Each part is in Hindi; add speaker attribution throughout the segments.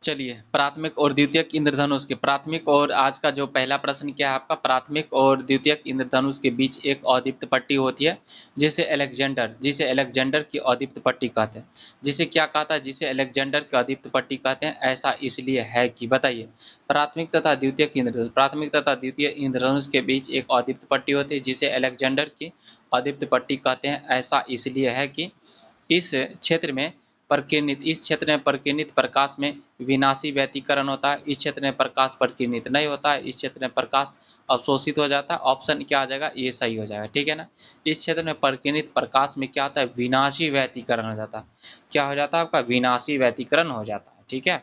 Speaker 1: चलिए, प्राथमिक और द्वितीयक इंद्रधनुष के प्राथमिक और आज का जो पहला प्रश्न क्या है आपका, प्राथमिक और द्वितीयक इंद्रधनुष के बीच एक अदीप्त पट्टी होती है जिसे अलेक्जेंडर की अदीप्त पट्टी कहते हैं। जिसे क्या कहता है, जिसे अलेक्जेंडर की अदीप्त पट्टी कहते हैं। ऐसा इसलिए है कि बताइए, प्राथमिक तथा द्वितीय इंद्रधनुष के बीच एक अदीप्त पट्टी होती है जिसे अलेक्जेंडर की अदीप्त पट्टी कहते हैं। ऐसा इसलिए है कि इस इस क्षेत्र में प्रकीर्णित प्रकाश में विनाशी व्यतिकरण होता है। इस क्षेत्र में प्रकाश प्रकीर्णित नहीं होता है। इस क्षेत्र में प्रकाश अवशोषित हो जाता है। ऑप्शन क्या आ जाएगा, ये सही हो जाएगा। ठीक है ना। इस क्षेत्र में प्रकीर्णित प्रकाश में क्या होता है, विनाशी व्यतिकरण हो जाता है। क्या हो जाता है आपका, विनाशी व्यतिकरण हो जाता है। ठीक है,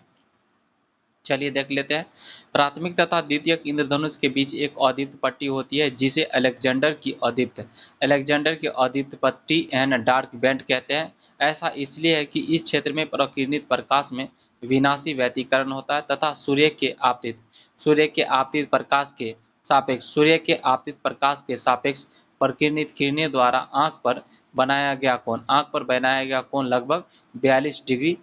Speaker 1: चलिए देख लेते हैं। प्राथमिक तथा द्वितीयक इंद्रधनुष के बीच एक अदीप्त पट्टी होती है जिसे अलेक्जेंडर की अदीप्त पट्टी एंड डार्क बैंड कहते हैं। ऐसा इसलिए है कि इस क्षेत्र में प्रकीर्णित प्रकाश में विनाशी व्यतिकरण होता है तथा सूर्य के आपतित प्रकाश के सापेक्ष प्रकीर्णित किरणें द्वारा आंख पर बनाया गया कोण लगभग 42 डिग्री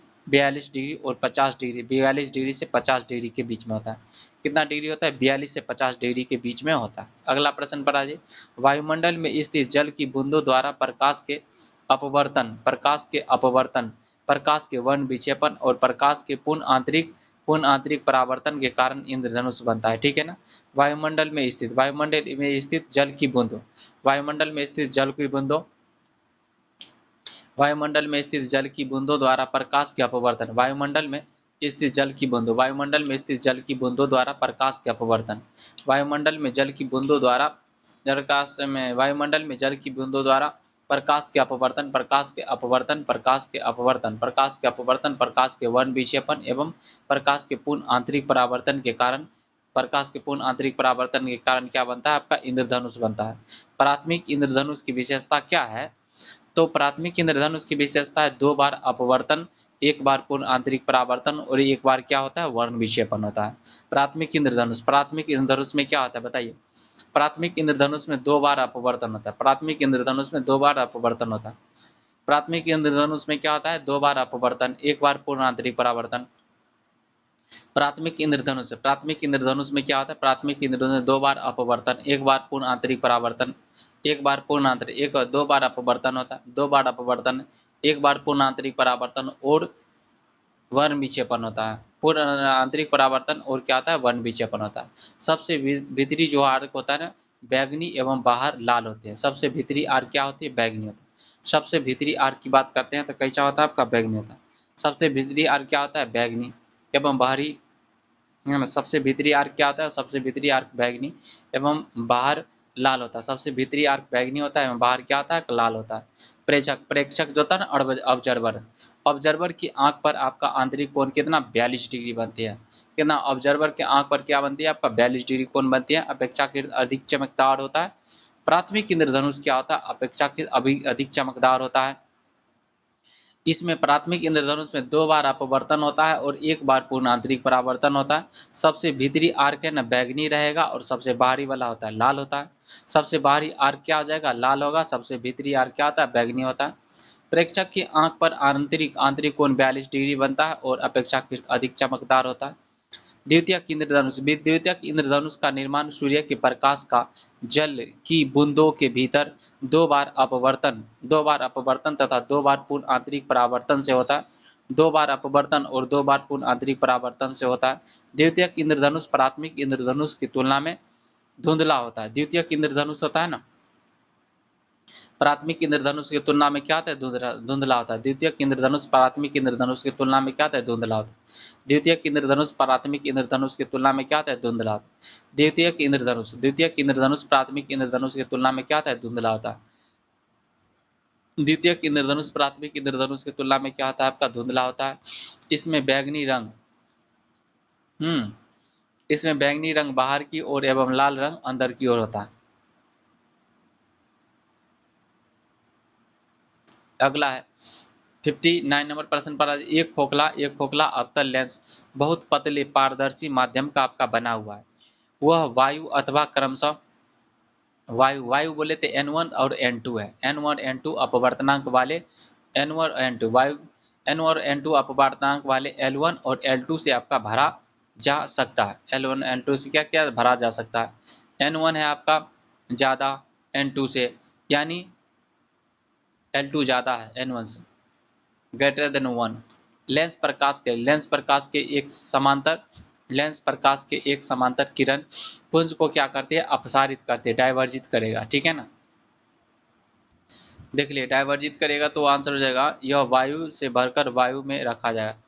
Speaker 1: और 50 डिग्री 42 डिग्री से 50 डिग्री के बीच में होता है। कितना डिग्री होता है, 42 से 50 डिग्री के बीच में होता है। अगला प्रश्न पर आ जाइए। वायुमंडल में स्थित जल की बूंदों द्वारा प्रकाश के वर्ण विक्षेपण और प्रकाश के पूर्ण आंतरिक परावर्तन के कारण इंद्रधनुष बनता है। ठीक है ना। वायुमंडल में स्थित जल की बूंदों द्वारा प्रकाश के अपवर्तन वायुमंडल में स्थित जल की बूंदों द्वारा प्रकाश के अपवर्तन वायुमंडल में जल की बूंदों द्वारा प्रकाश के अपवर्तन प्रकाश के वर्ण विक्षेपण एवं प्रकाश के पूर्ण आंतरिक परावर्तन के कारण क्या बनता है, आपका इंद्रधनुष बनता है। प्राथमिक इंद्रधनुष की विशेषता क्या है, तो प्राथमिक इंद्रधनुष की विशेषता है 2 बार अपवर्तन, 1 बार पूर्ण आंतरिक परावर्तन और 1 बार क्या होता है, वर्ण विक्षेपण होता है। प्राथमिक इंद्रधनुष में क्या होता है बताइए। प्राथमिक इंद्रधनुष में 2 बार अपवर्तन होता है। प्राथमिक इंद्रधनुष में 2 बार अपवर्तन होता है। प्राथमिक इंद्रधनुष में क्या होता है, 2 बार अपवर्तन, 1 बार पूर्ण आंतरिक परावर्तन। प्राथमिक इंद्रधनुष में क्या होता है, प्राथमिक इंद्रधनुष में 2 बार अपवर्तन, 1 बार पूर्ण आंतरिक परावर्तन, 1 बार पूर्ण आंतरिक 2 बार अपवर्तन होता है, 2 बार अपवर्तन, 1 बार पूर्ण आंतरिक परावर्तन और वर्ण विक्षेपण होता है। पूर्ण आंतरिक परावर्तन और क्या होता है, वर्ण विक्षेपण होता है। सबसे भीतरी जो आर्क होता है ना, बैगनी एवं बाहर लाल होते हैं। सबसे भीतरी आर्क क्या होती है, बैगनी होती है। सबसे भीतरी आर्क की बात करते हैं तो कैसा होता है, आपका बैगनी होता है। सबसे भीतरी आर्क क्या होता है, बैगनी एवं बाहरी, सबसे भीतरी आर्क क्या होता है, सबसे भीतरी आर्क बैगनी एवं बाहर लाल होता है। सबसे भीतरी आर्क बैगनी होता है एवं बाहर क्या होता है, लाल होता है। प्रेक्षक जो होता है ना, ऑब्जर्वर की आंख पर आपका आंतरिक कोण कितना, 42 डिग्री बनती है। कितना, ऑब्जर्वर के आंख पर क्या बनती है, आपका 42 डिग्री कोण बनती है। अपेक्षाकृत अधिक चमकदार होता है। प्राथमिक इंद्रधनुष क्या होता है, अपेक्षाकृत अधिक चमकदार होता है। इसमें प्राथमिक इंद्रधनुष में 2 बार अपवर्तन होता है और 1 बार पूर्ण आंतरिक परावर्तन होता है। सबसे भीतरी आर्क है ना, बैगनी रहेगा और सबसे बाहरी वाला होता है, लाल होता है। सबसे बाहरी आर्क क्या हो जाएगा, लाल होगा। सबसे भीतरी आर्क क्या होता है, बैगनी होता है। प्रेक्षक की आंख पर आंतरिक कोण 42 डिग्री बनता है और अपेक्षाकृत अधिक चमकदार होता है। द्वितीयक इंद्रधनुष का निर्माण सूर्य के प्रकाश का जल की बूंदों के भीतर 2 बार अपवर्तन तथा 2 बार पूर्ण आंतरिक परावर्तन से होता है। 2 बार अपवर्तन और 2 बार पूर्ण आंतरिक परावर्तन से होता है। द्वितीयक इंद्रधनुष प्राथमिक इंद्रधनुष की तुलना में धुंधला होता है। द्वितीयक इंद्रधनुष होता है ना, प्राथमिक इंद्रधनुष की तुलना में क्या होता है, धुंधला होता है। द्वितीयक इंद्रधनुष प्राथमिक इंद्रधनुष की तुलना में क्या होता है, धुंधला होता है। द्वितीयक इंद्रधनुष प्राथमिक इंद्रधनुष की तुलना में क्या होता है, धुंधला होता है। द्वितीयक इंद्रधनुष प्राथमिक इंद्रधनुष की तुलना में क्या होता है, धुंधला होता है। द्वितीयक इंद्रधनुष प्राथमिक इंद्रधनुष की तुलना में क्या होता है, आपका धुंधला होता है। इसमें बैगनी रंग बाहर की ओर एवं लाल रंग अंदर की ओर होता है। अगला है 59 नंबर प्रश्न पर। एक खोखला अवतल लेंस बहुत पतले पारदर्शी माध्यम का आपका बना हुआ है। वह वायु अथवा क्रमशः वायु बोले तो N1 और N2 है। N1 N2 अपवर्तनांक वाले N1 N2 वायु N1 और N2 अपवर्तनांक वाले L1 और L2 से आपका भरा जा सकता है। L1 L2 से क्या क्या भरा जा सकता है। N1 है आपका ज़्यादा N2 से, यानी L2 ज़्यादा है N1 से, ग्रेटर देन 1। लेंस प्रकाश के एक समांतर किरण पुंज को क्या करती है, अपसारित करती है, डाइवर्जित करेगा। ठीक है ना, देख लिए डाइवर्जित करेगा तो आंसर हो जाएगा यह वायु से भरकर वायु में रखा जाएगा।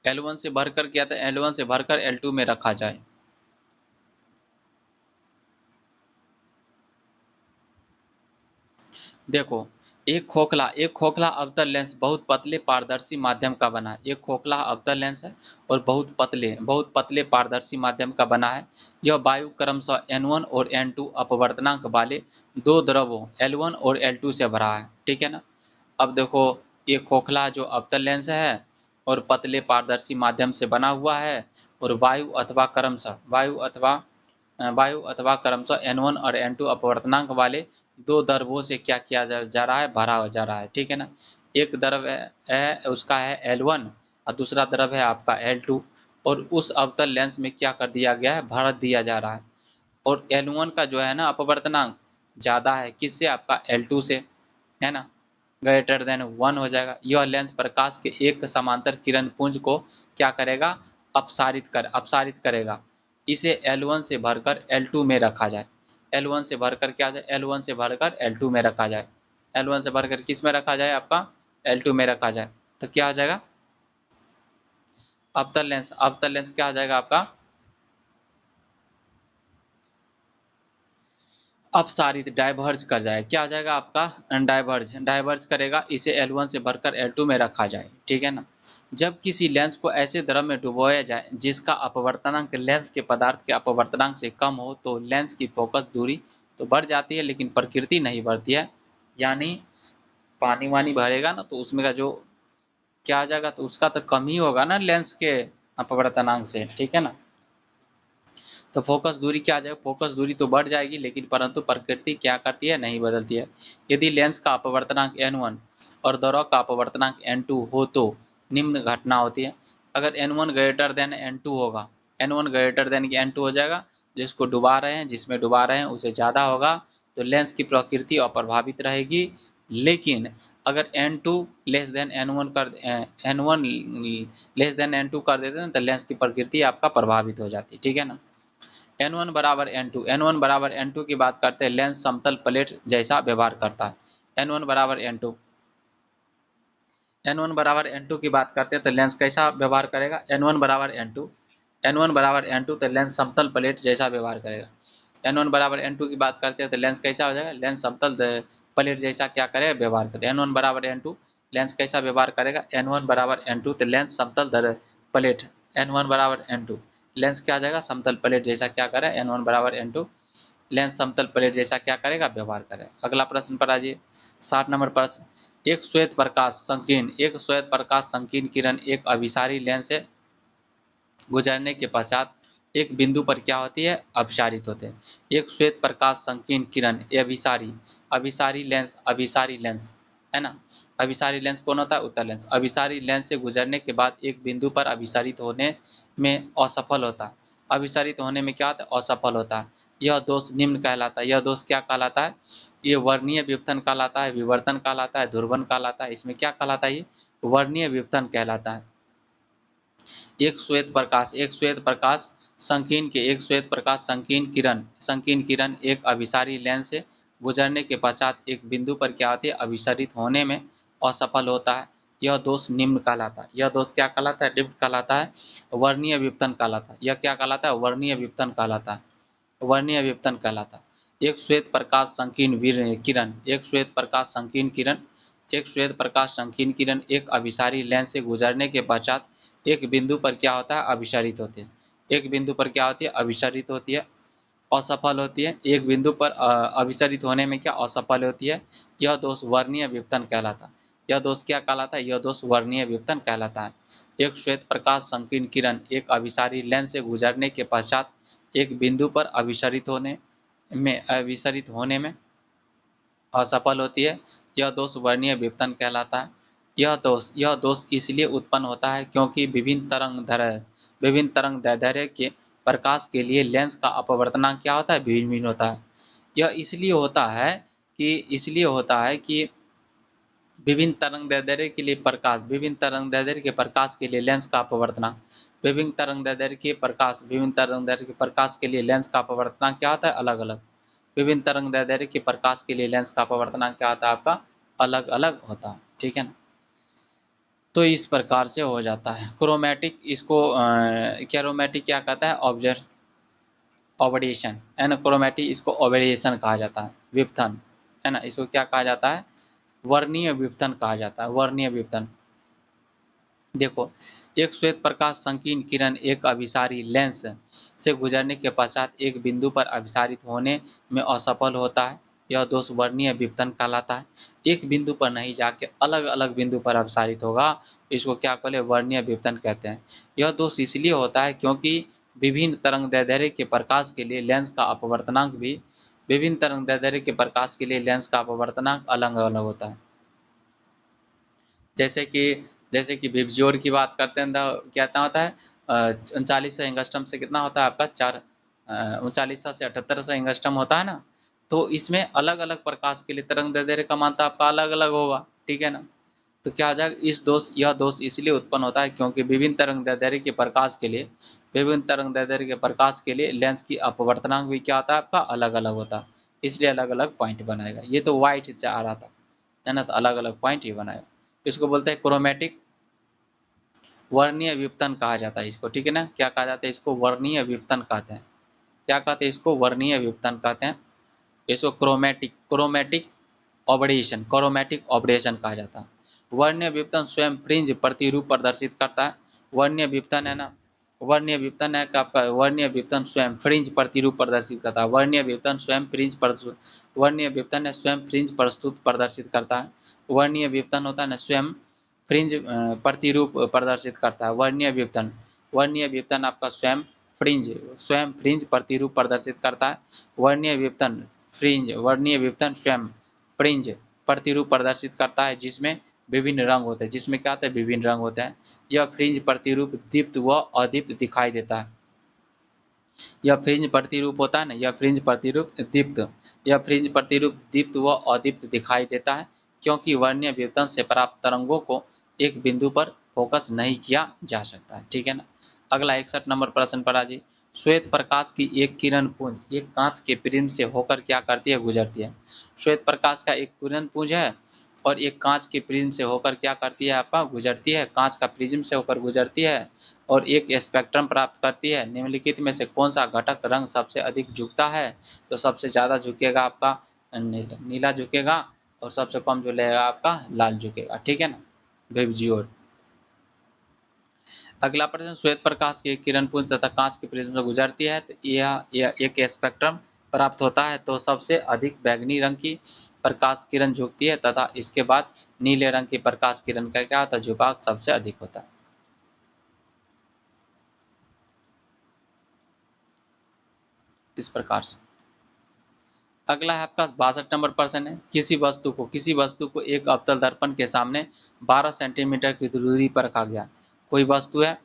Speaker 1: L1 से भरकर क्या था, L1 से भरकर L2 में रखा जाए। देखो, एक खोखला अवतल लेंस बहुत पतले पारदर्शी माध्यम का बना है। एक खोखला अवतल लेंस है और बहुत पतले पारदर्शी माध्यम का बना है। यह वायु क्रमशः N1 और N2 अपवर्तनांक वाले दो द्रवों L1 और L2 से भरा है। ठीक है ना। अब देखो, ये खोखला जो अवतल लेंस है और पतले पारदर्शी माध्यम से बना हुआ है, और वायु अथवा क्रमशः N1 और N2 अपवर्तनांक वाले दो द्रवों से क्या किया जा रहा है, भरा जा रहा है। ठीक है ना। एक द्रव है उसका है L1 और दूसरा द्रव है आपका L2, और उस अवतल लेंस में क्या कर दिया गया है, भर दिया जा रहा है। और L1 का जो है ना अपवर्तनांक ज़्यादा है किससे, आपका L2 से, है ना, ग्रेटर देन 1 हो जाएगा। यह लेंस प्रकाश के एक समांतर किरण पुंज को क्या करेगा, अपसारित करेगा। इसे L1 से भरकर L2 में रखा जाए। L1 से भरकर क्या जाए, L1 से भरकर L2 में रखा जाए। L1 से भरकर किस में रखा जाए, आपका L2 में रखा जाए। तो क्या हो जाएगा, अवतल लेंस क्या हो जाएगा आपका, अपसारित, डाइवर्ज कर जाए। क्या हो जाएगा आपका, डाइवर्ज करेगा। इसे L1 से भरकर L2 में रखा जाए। ठीक है ना। जब किसी लेंस को ऐसे द्रव में डुबोया जाए जिसका अपवर्तनांक लेंस के पदार्थ के अपवर्तनांक से कम हो तो लेंस की फोकस दूरी तो बढ़ जाती है, लेकिन प्रकृति नहीं बढ़ती है। यानी पानी वानी भरेगा ना तो उसमें का जो क्या आ जाएगा, तो उसका तो कम ही होगा ना लेंस के अपवर्तनांक से। ठीक है ना। तो फोकस दूरी क्या आ जाएगा, फोकस दूरी तो बढ़ जाएगी, लेकिन परंतु प्रकृति क्या करती है, नहीं बदलती है। यदि लेंस का अपवर्तनांक N1 और द्रव का अपवर्तनांक N2 हो तो निम्न घटना होती है। अगर N1 ग्रेटर देन N2 होगा, N1 ग्रेटर देन N2 हो जाएगा, जिसमें डुबा रहे हैं उसे ज़्यादा होगा, तो लेंस की प्रकृति अप्रभावित रहेगी। लेकिन अगर N2 लेस देन N1 कर देते हैं तो लेंस की प्रकृति आपका प्रभावित हो जाती है। ठीक है ना। N1 बराबर N2 की बात करते हैं, लेंस समतल प्लेट जैसा व्यवहार करता है। N1 बराबर N2 की बात करते हैं तो लेंस कैसा व्यवहार करेगा, N1 बराबर N2 तो लेंस समतल प्लेट जैसा व्यवहार करेगा। N1 बराबर N2 की बात करते हैं तो लेंस कैसा हो जाएगा, लेंस समतल प्लेट जैसा क्या करेगा, व्यवहार करेगा। N1 बराबर N2 लेंस कैसा व्यवहार करेगा, N1 बराबर N2 तो लेंस समतल प्लेट, N1 बराबर N2 लेंस क्या आ जाएगा, समतल प्लेट जैसा क्या करे, N1 बराबर N2 लेंस समतल प्लेट जैसा क्या करेगा, व्यवहार करेगा। अगला प्रश्न पर आ जाइए, 60 नंबर प्रश्न। एक श्वेत प्रकाश संकीर्ण किरण एक अभिसारी लेंस से गुजरने के पश्चात एक बिंदु पर क्या होती है, अपसारित होते हैं। एक श्वेत प्रकाश संकीर्ण किरण अभिसारी लेंस है ना। अभिसारी लेंस कौन होता है, उत्तल लेंस। अभिसारी लेंस से गुजरने के बाद एक बिंदु पर अभिसारित होने में असफल होता है। अभिसारित होने में क्या होता है, असफल होता है। यह दोष निम्न कहलाता है। यह दोष क्या कहलाता है, ये वर्णीय विवर्तन कहलाता है, विवर्तन कहलाता है, ध्रुवन कहलाता है। इसमें क्या कहलाता है, ये वर्णीय विवर्तन कहलाता है। एक श्वेत प्रकाश संकीर्ण किरण एक अभिसारी लेंस से गुजरने के पश्चात एक बिंदु पर क्या होती है, अभिसारित होने में असफल होता है। यह दोष निम्न कहलाता है। यह दोष क्या कहलाता है, निम्न कहलाता है, वर्णीय विवर्तन कहलाता है। यह क्या कहलाता है, वर्णीय विवर्तन कहलाता है, वर्णीय विवर्तन कहलाता है। एक श्वेत प्रकाश संकीर्ण किरण एक अभिसारी लेंस से गुजरने के पश्चात एक बिंदु पर क्या होता है, अभिसारित होती है। एक बिंदु पर क्या होती है, अभिसारित होती है, असफल होती है। एक बिंदु पर अभिसारित होने में क्या असफल होती है। यह दोष वर्णीय विवर्तन कहलाता है। यह दोष क्या कहलाता है? यह दोष वर्णीय विपतन कहलाता है। एक श्वेत प्रकाश संकीर्ण किरण एक अभिसारी लेंस से गुजरने के पश्चात एक बिंदु पर अभिसरित होने में असफल होती है, यह दोष वर्णीय विपतन कहलाता है। यह दोष इसलिए उत्पन्न होता है क्योंकि विभिन्न तरंग दैर्ध्य के प्रकाश के लिए लेंस का अपवर्तनांक क्या होता है? भिन्न भिन्न होता है। यह इसलिए होता है कि विभिन्न तरंग दैर्ध्य के लिए प्रकाश के लिए लेंस का अपवर्तनांक विभिन्न तरंग दैर्ध्य के प्रकाश के लिए लेंस का अपवर्तनांक क्या होता है? अलग अलग। विभिन्न तरंग दैर्ध्य के प्रकाश के लिए लेंस का अपवर्तनांक क्या होता है? आपका अलग अलग होता है। ठीक है ना? तो इस प्रकार से हो जाता है। क्रोमेटिक इसको कैरोमेटिक क्या कहता है? ऑबरेशन है ना। क्रोमेटिक इसको ऑबरेशन कहा जाता है, विपथन है ना। इसको क्या कहा जाता है? वर्णीय विपथन कहा जाता है, वर्णीय विपथन। देखो, एक श्वेत प्रकाश संकीर्ण किरण एक अभिसारी लेंस से गुजरने के पश्चात एक बिंदु पर अभिसारित होने में असफल होता है, यह दोष वर्णीय विपथन कहलाता है। एक बिंदु पर नहीं जाके अलग अलग बिंदु पर अभिसारित होगा, इसको क्या कहते हैं? वर्णीय विपथन कहते हैं। यह दोष इसलिए होता है क्योंकि विभिन्न तरंग दैर्ध्य के प्रकाश के लिए लेंस का अपवर्तनांक अलग अलग होता है। जैसे कि विबजियोर की बात करते हैं तो क्या होता है? 3900 एंगस्ट्रम से कितना होता है आपका? 3900 से 7800 एंगस्ट्रम होता है ना। तो इसमें अलग अलग प्रकाश के लिए तरंग दैर्ध्य का मान तो आपका अलग अलग होगा। ठीक है ना? तो क्या हो जाएगा? यह दोष इसलिए उत्पन्न होता है क्योंकि विभिन्न तरंग दैर्ध्य के प्रकाश के लिए लेंस की अपवर्तनांक भी क्या होता है? आपका अलग अलग होता है, इसलिए अलग अलग पॉइंट बनाएगा। ये तो व्हाइट चाह रहा था, है ना। तो अलग अलग पॉइंट ही बनाएगा। इसको बोलते हैं क्रोमेटिक वर्णीय विपतन कहा जाता है इसको। ठीक है ना? क्या कहा जाता है इसको? वर्णीय विपतन कहते हैं। क्या कहते हैं इसको? वर्णीय विपतन कहते हैं। इसको क्रोमेटिक ऑबरेशन कहा जाता है। वर्णीय विपतन स्वयं फ्रिंज प्रतिरूप प्रदर्शित करता है। वर्णीय विपतन है ना, वर्णीय विपतन है कि आपका वर्णीय विपतन स्वयं फ्रिंज प्रतिरूप प्रदर्शित करता है। वर्णीय विपतन स्वयं फ्रिंज प्रस्तुत प्रदर्शित करता है। वर्णीय विपतन होता है ना, स्वयं फ्रिंज प्रतिरूप प्रदर्शित करता है। वर्णीय विपतन आपका स्वयं फ्रिंज प्रतिरूप प्रदर्शित करता है। वर्णीय विपतन स्वयं फ्रिंज प्रतिरूप प्रदर्शित करता है जिसमें विभिन्न रंग होते हैं। जिसमें क्या होता है? विभिन्न रंग होते हैं। यह फ्रिंज प्रतिरूप दीप्त व अदीप्त दिखाई देता है। यह फ्रिंज प्रतिरूप होता है ना, यह फ्रिंज प्रतिरूप दीप्त व अदीप्त दिखाई देता है क्योंकि वर्णीय विपतन से प्राप्त तरंगों को एक बिंदु पर फोकस नहीं किया जा सकता है। ठीक है ना? अगला 61 नंबर प्रश्न पर आज श्वेत प्रकाश की एक किरण पुंज एक कांच के प्रिज्म से होकर क्या करती है? गुजरती है। श्वेत प्रकाश का एक किरण पुंज है और एक कांच के प्रिज्म से होकर क्या करती है? आपका गुजरती है। कांच का प्रिज्म से होकर गुजरती है और एक स्पेक्ट्रम प्राप्त करती है। निम्नलिखित में से कौन सा घटक रंग सबसे अधिक झुकता है? तो सबसे ज्यादा झुकेगा आपका नीला झुकेगा और सबसे कम जो लेगा आपका लाल झुकेगा। ठीक है ना? विबजियोर। अगला प्रश्न, श्वेत प्रकाश की किरण पुंज तथा कांच के प्रिज्म से गुजरती है तो यह एक स्पेक्ट्रम प्राप्त होता है। तो सबसे अधिक बैंगनी रंग की प्रकाश किरण झुकती है तथा इसके बाद नीले रंग की प्रकाश किरण का क्या होता है? झुकाव सबसे अधिक होता है। इस प्रकार से अगला है आपका 62 नंबर प्रश्न है, किसी वस्तु को एक अवतल दर्पण के सामने 12 सेंटीमीटर की दूरी पर रखा गया। कोई वस्तु है,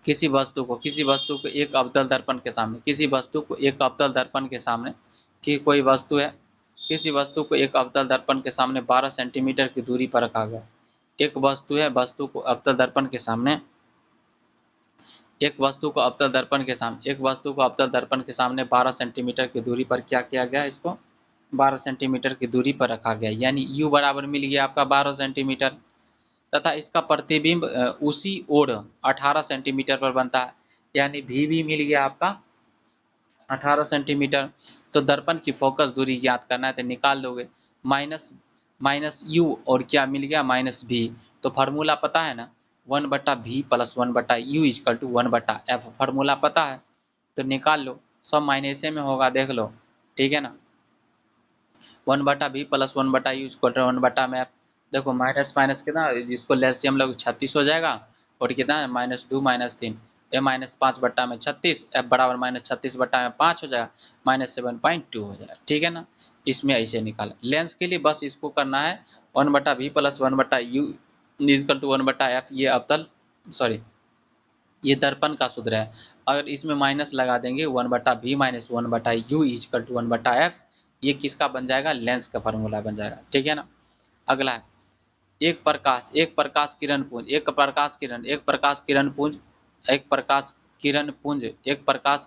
Speaker 1: किसी वस्तु को एक अवतल दर्पण के सामने किसी वस्तु को एक अवतल दर्पण के सामने कि कोई वस्तु है, किसी वस्तु को एक अवतल दर्पण के सामने 12 सेंटीमीटर की दूरी पर रखा गया। एक वस्तु है, वस्तु को अवतल दर्पण के सामने एक वस्तु को अवतल दर्पण के सामने 12 सेंटीमीटर की दूरी पर क्या किया गया? इसको 12 सेंटीमीटर की दूरी पर रखा गया, यानी u बराबर मिल गया आपका 12 सेंटीमीटर तथा इसका प्रतिबिंब उसी ओर 18 सेंटीमीटर पर बनता है, यानी v भी मिल गया आपका 18 सेंटीमीटर। तो दर्पण की फोकस दूरी ज्ञात करना है तो निकाल दोगे, माइनस u और क्या मिल गया? Minus v। तो फार्मूला पता है ना, 1/v plus 1/u equal to 1/f। Formula पता है तो निकाल लो, सब माइनसे में होगा, देख लो। ठीक है ना? 1/v plus 1/u equal to 1/f। देखो माइनस माइनस कितना, इसको लेल्सियम लोग 36 हो जाएगा, और कितना है -2 -3, ये -5/36, एफ बराबर -36/5 हो जाएगा, -7.2 हो जाएगा। ठीक है ना, इसमें ऐसे निकाला। लेंस के लिए बस इसको करना है 1/v + 1/u equal to 1/f, ये अवतल सॉरी ये दर्पण का सूत्र है। अगर इसमें माइनस लगा देंगे 1/v - 1/u equal to 1/f, ये किसका बन जाएगा, लेंस का फार्मूला बन जाएगा। ठीक है ना। अगला है एक प्रकाश किरण पुंज, एक प्रकाश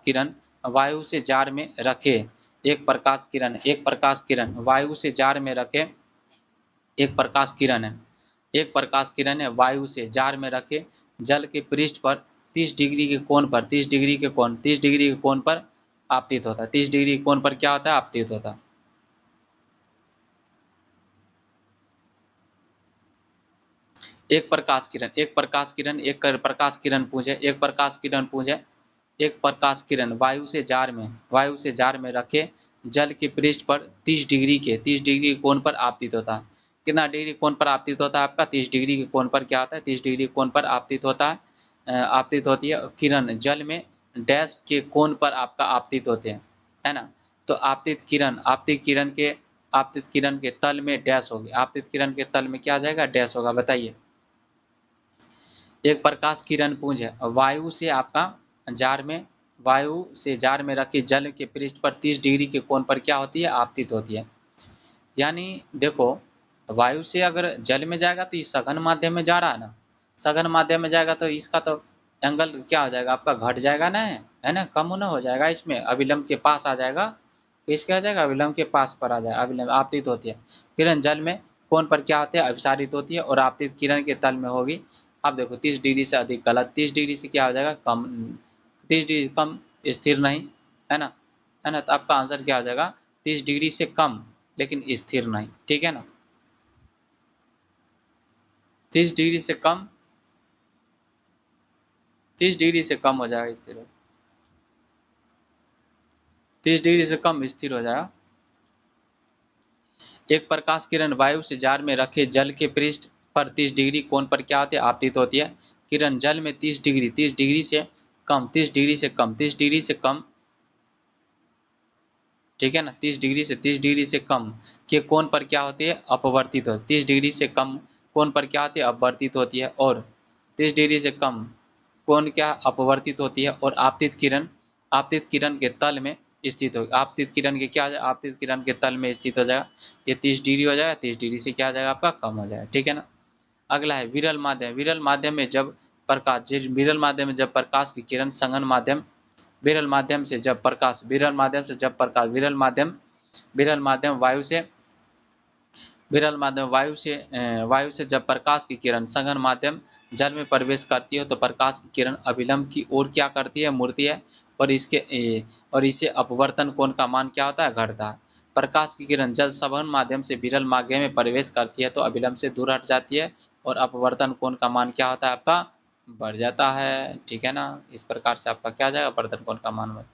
Speaker 1: किरण वायु से जार में रखे, एक प्रकाश किरण वायु से जार में रखे, एक प्रकाश किरण है वायु से जार में रखे जल के पृष्ठ पर 30 डिग्री के कोण पर 30 डिग्री के कोण पर आपतित होता है। 30 डिग्री के कोण पर क्या होता है, आपतित होता है। एक प्रकाश किरण पुंज है, एक प्रकाश किरण वायु से जार में रखे जल के पृष्ठ पर 30 डिग्री के कोण पर आपतित होता है। कितना डिग्री कोण पर आपतित होता है आपका, 30 डिग्री के कोण पर क्या होता है, 30 डिग्री कोण पर आपतित होता है, आपतित होती है किरण जल में डैश के कोण पर आपका आपतित होते हैं, है ना। तो आपतित किरण के तल में डैश होगी, आपतित किरण के तल में क्या आ जाएगा, डैश होगा। बताइए, एक प्रकाश किरण पुंज है वायु से जार में रखी जल के पृष्ठ पर 30 डिग्री के कोण पर क्या होती है, आपतित होती है। यानी देखो, वायु से अगर जल में जाएगा तो ये सघन माध्यम में जा रहा है ना, सघन माध्यम में जाएगा तो इसका तो एंगल क्या हो जाएगा आपका, घट जाएगा ना, है ना, कम ना हो जाएगा, इसमें अभिलंब के पास आ जाएगा। इसके आ जाएगा अभिलंब के पास पर आ जाएगा, अभिलंब आपतित होती है किरण जल में कोण पर क्या होती है, अभिसारित होती है और आपतित किरण के तल में होगी। अब देखो 30 डिग्री से अधिक गलत, 30 डिग्री से क्या हो जाएगा, कम, 30 डिग्री कम स्थिर नहीं, है ना, तो आपका आंसर क्या हो जाएगा, 30 डिग्री से कम लेकिन स्थिर नहीं। ठीक है ना, 30 डिग्री से कम, 30 डिग्री से कम हो जाएगा, स्थिर हो, 30 डिग्री से कम स्थिर हो जाएगा। एक प्रकाश किरण वायु से जार में रखे जल के पृष्ठ पर 30 डिग्री कोण पर क्या होती है, आपतित होती है। किरण जल में 30 डिग्री से कम, 30 डिग्री से कम, 30 डिग्री से कम, ठीक है ना, 30 डिग्री से कम के कोण पर क्या होती है, अपवर्तित होती है। 30 डिग्री से कम कोण पर क्या होती है, अपवर्तित होती है, और 30 डिग्री से कम कोण क्या अपवर्तित होती है, और आपतित किरण के तल में स्थित होगी। आपतित किरण के क्या, आपतित किरण के तल में स्थित हो जाएगा। ये 30 डिग्री हो जाएगा, 30 डिग्री से क्या हो जाएगा आपका, कम हो जाएगा। ठीक है ना। अगला है विरल माध्यम, विरल माध्यम में जब प्रकाश की किरण सघन माध्यम, विरल माध्यम से जब प्रकाश, विरल माध्यम वायु से जब प्रकाश की किरण सघन माध्यम जल में प्रवेश करती है तो प्रकाश की किरण अभिलंब की ओर क्या करती है, मुड़ती है, और इससे अपवर्तन कोण का मान क्या होता है, घटता है। प्रकाश की किरण जल सघन माध्यम से विरल माध्यम में प्रवेश करती है तो अभिलंब से दूर हट जाती है और अपवर्तन कोण का मान क्या होता है आपका, बढ़ जाता है। ठीक है ना, इस प्रकार से आपका क्या आ जाएगा, अपवर्तन कोण का मान बढ़।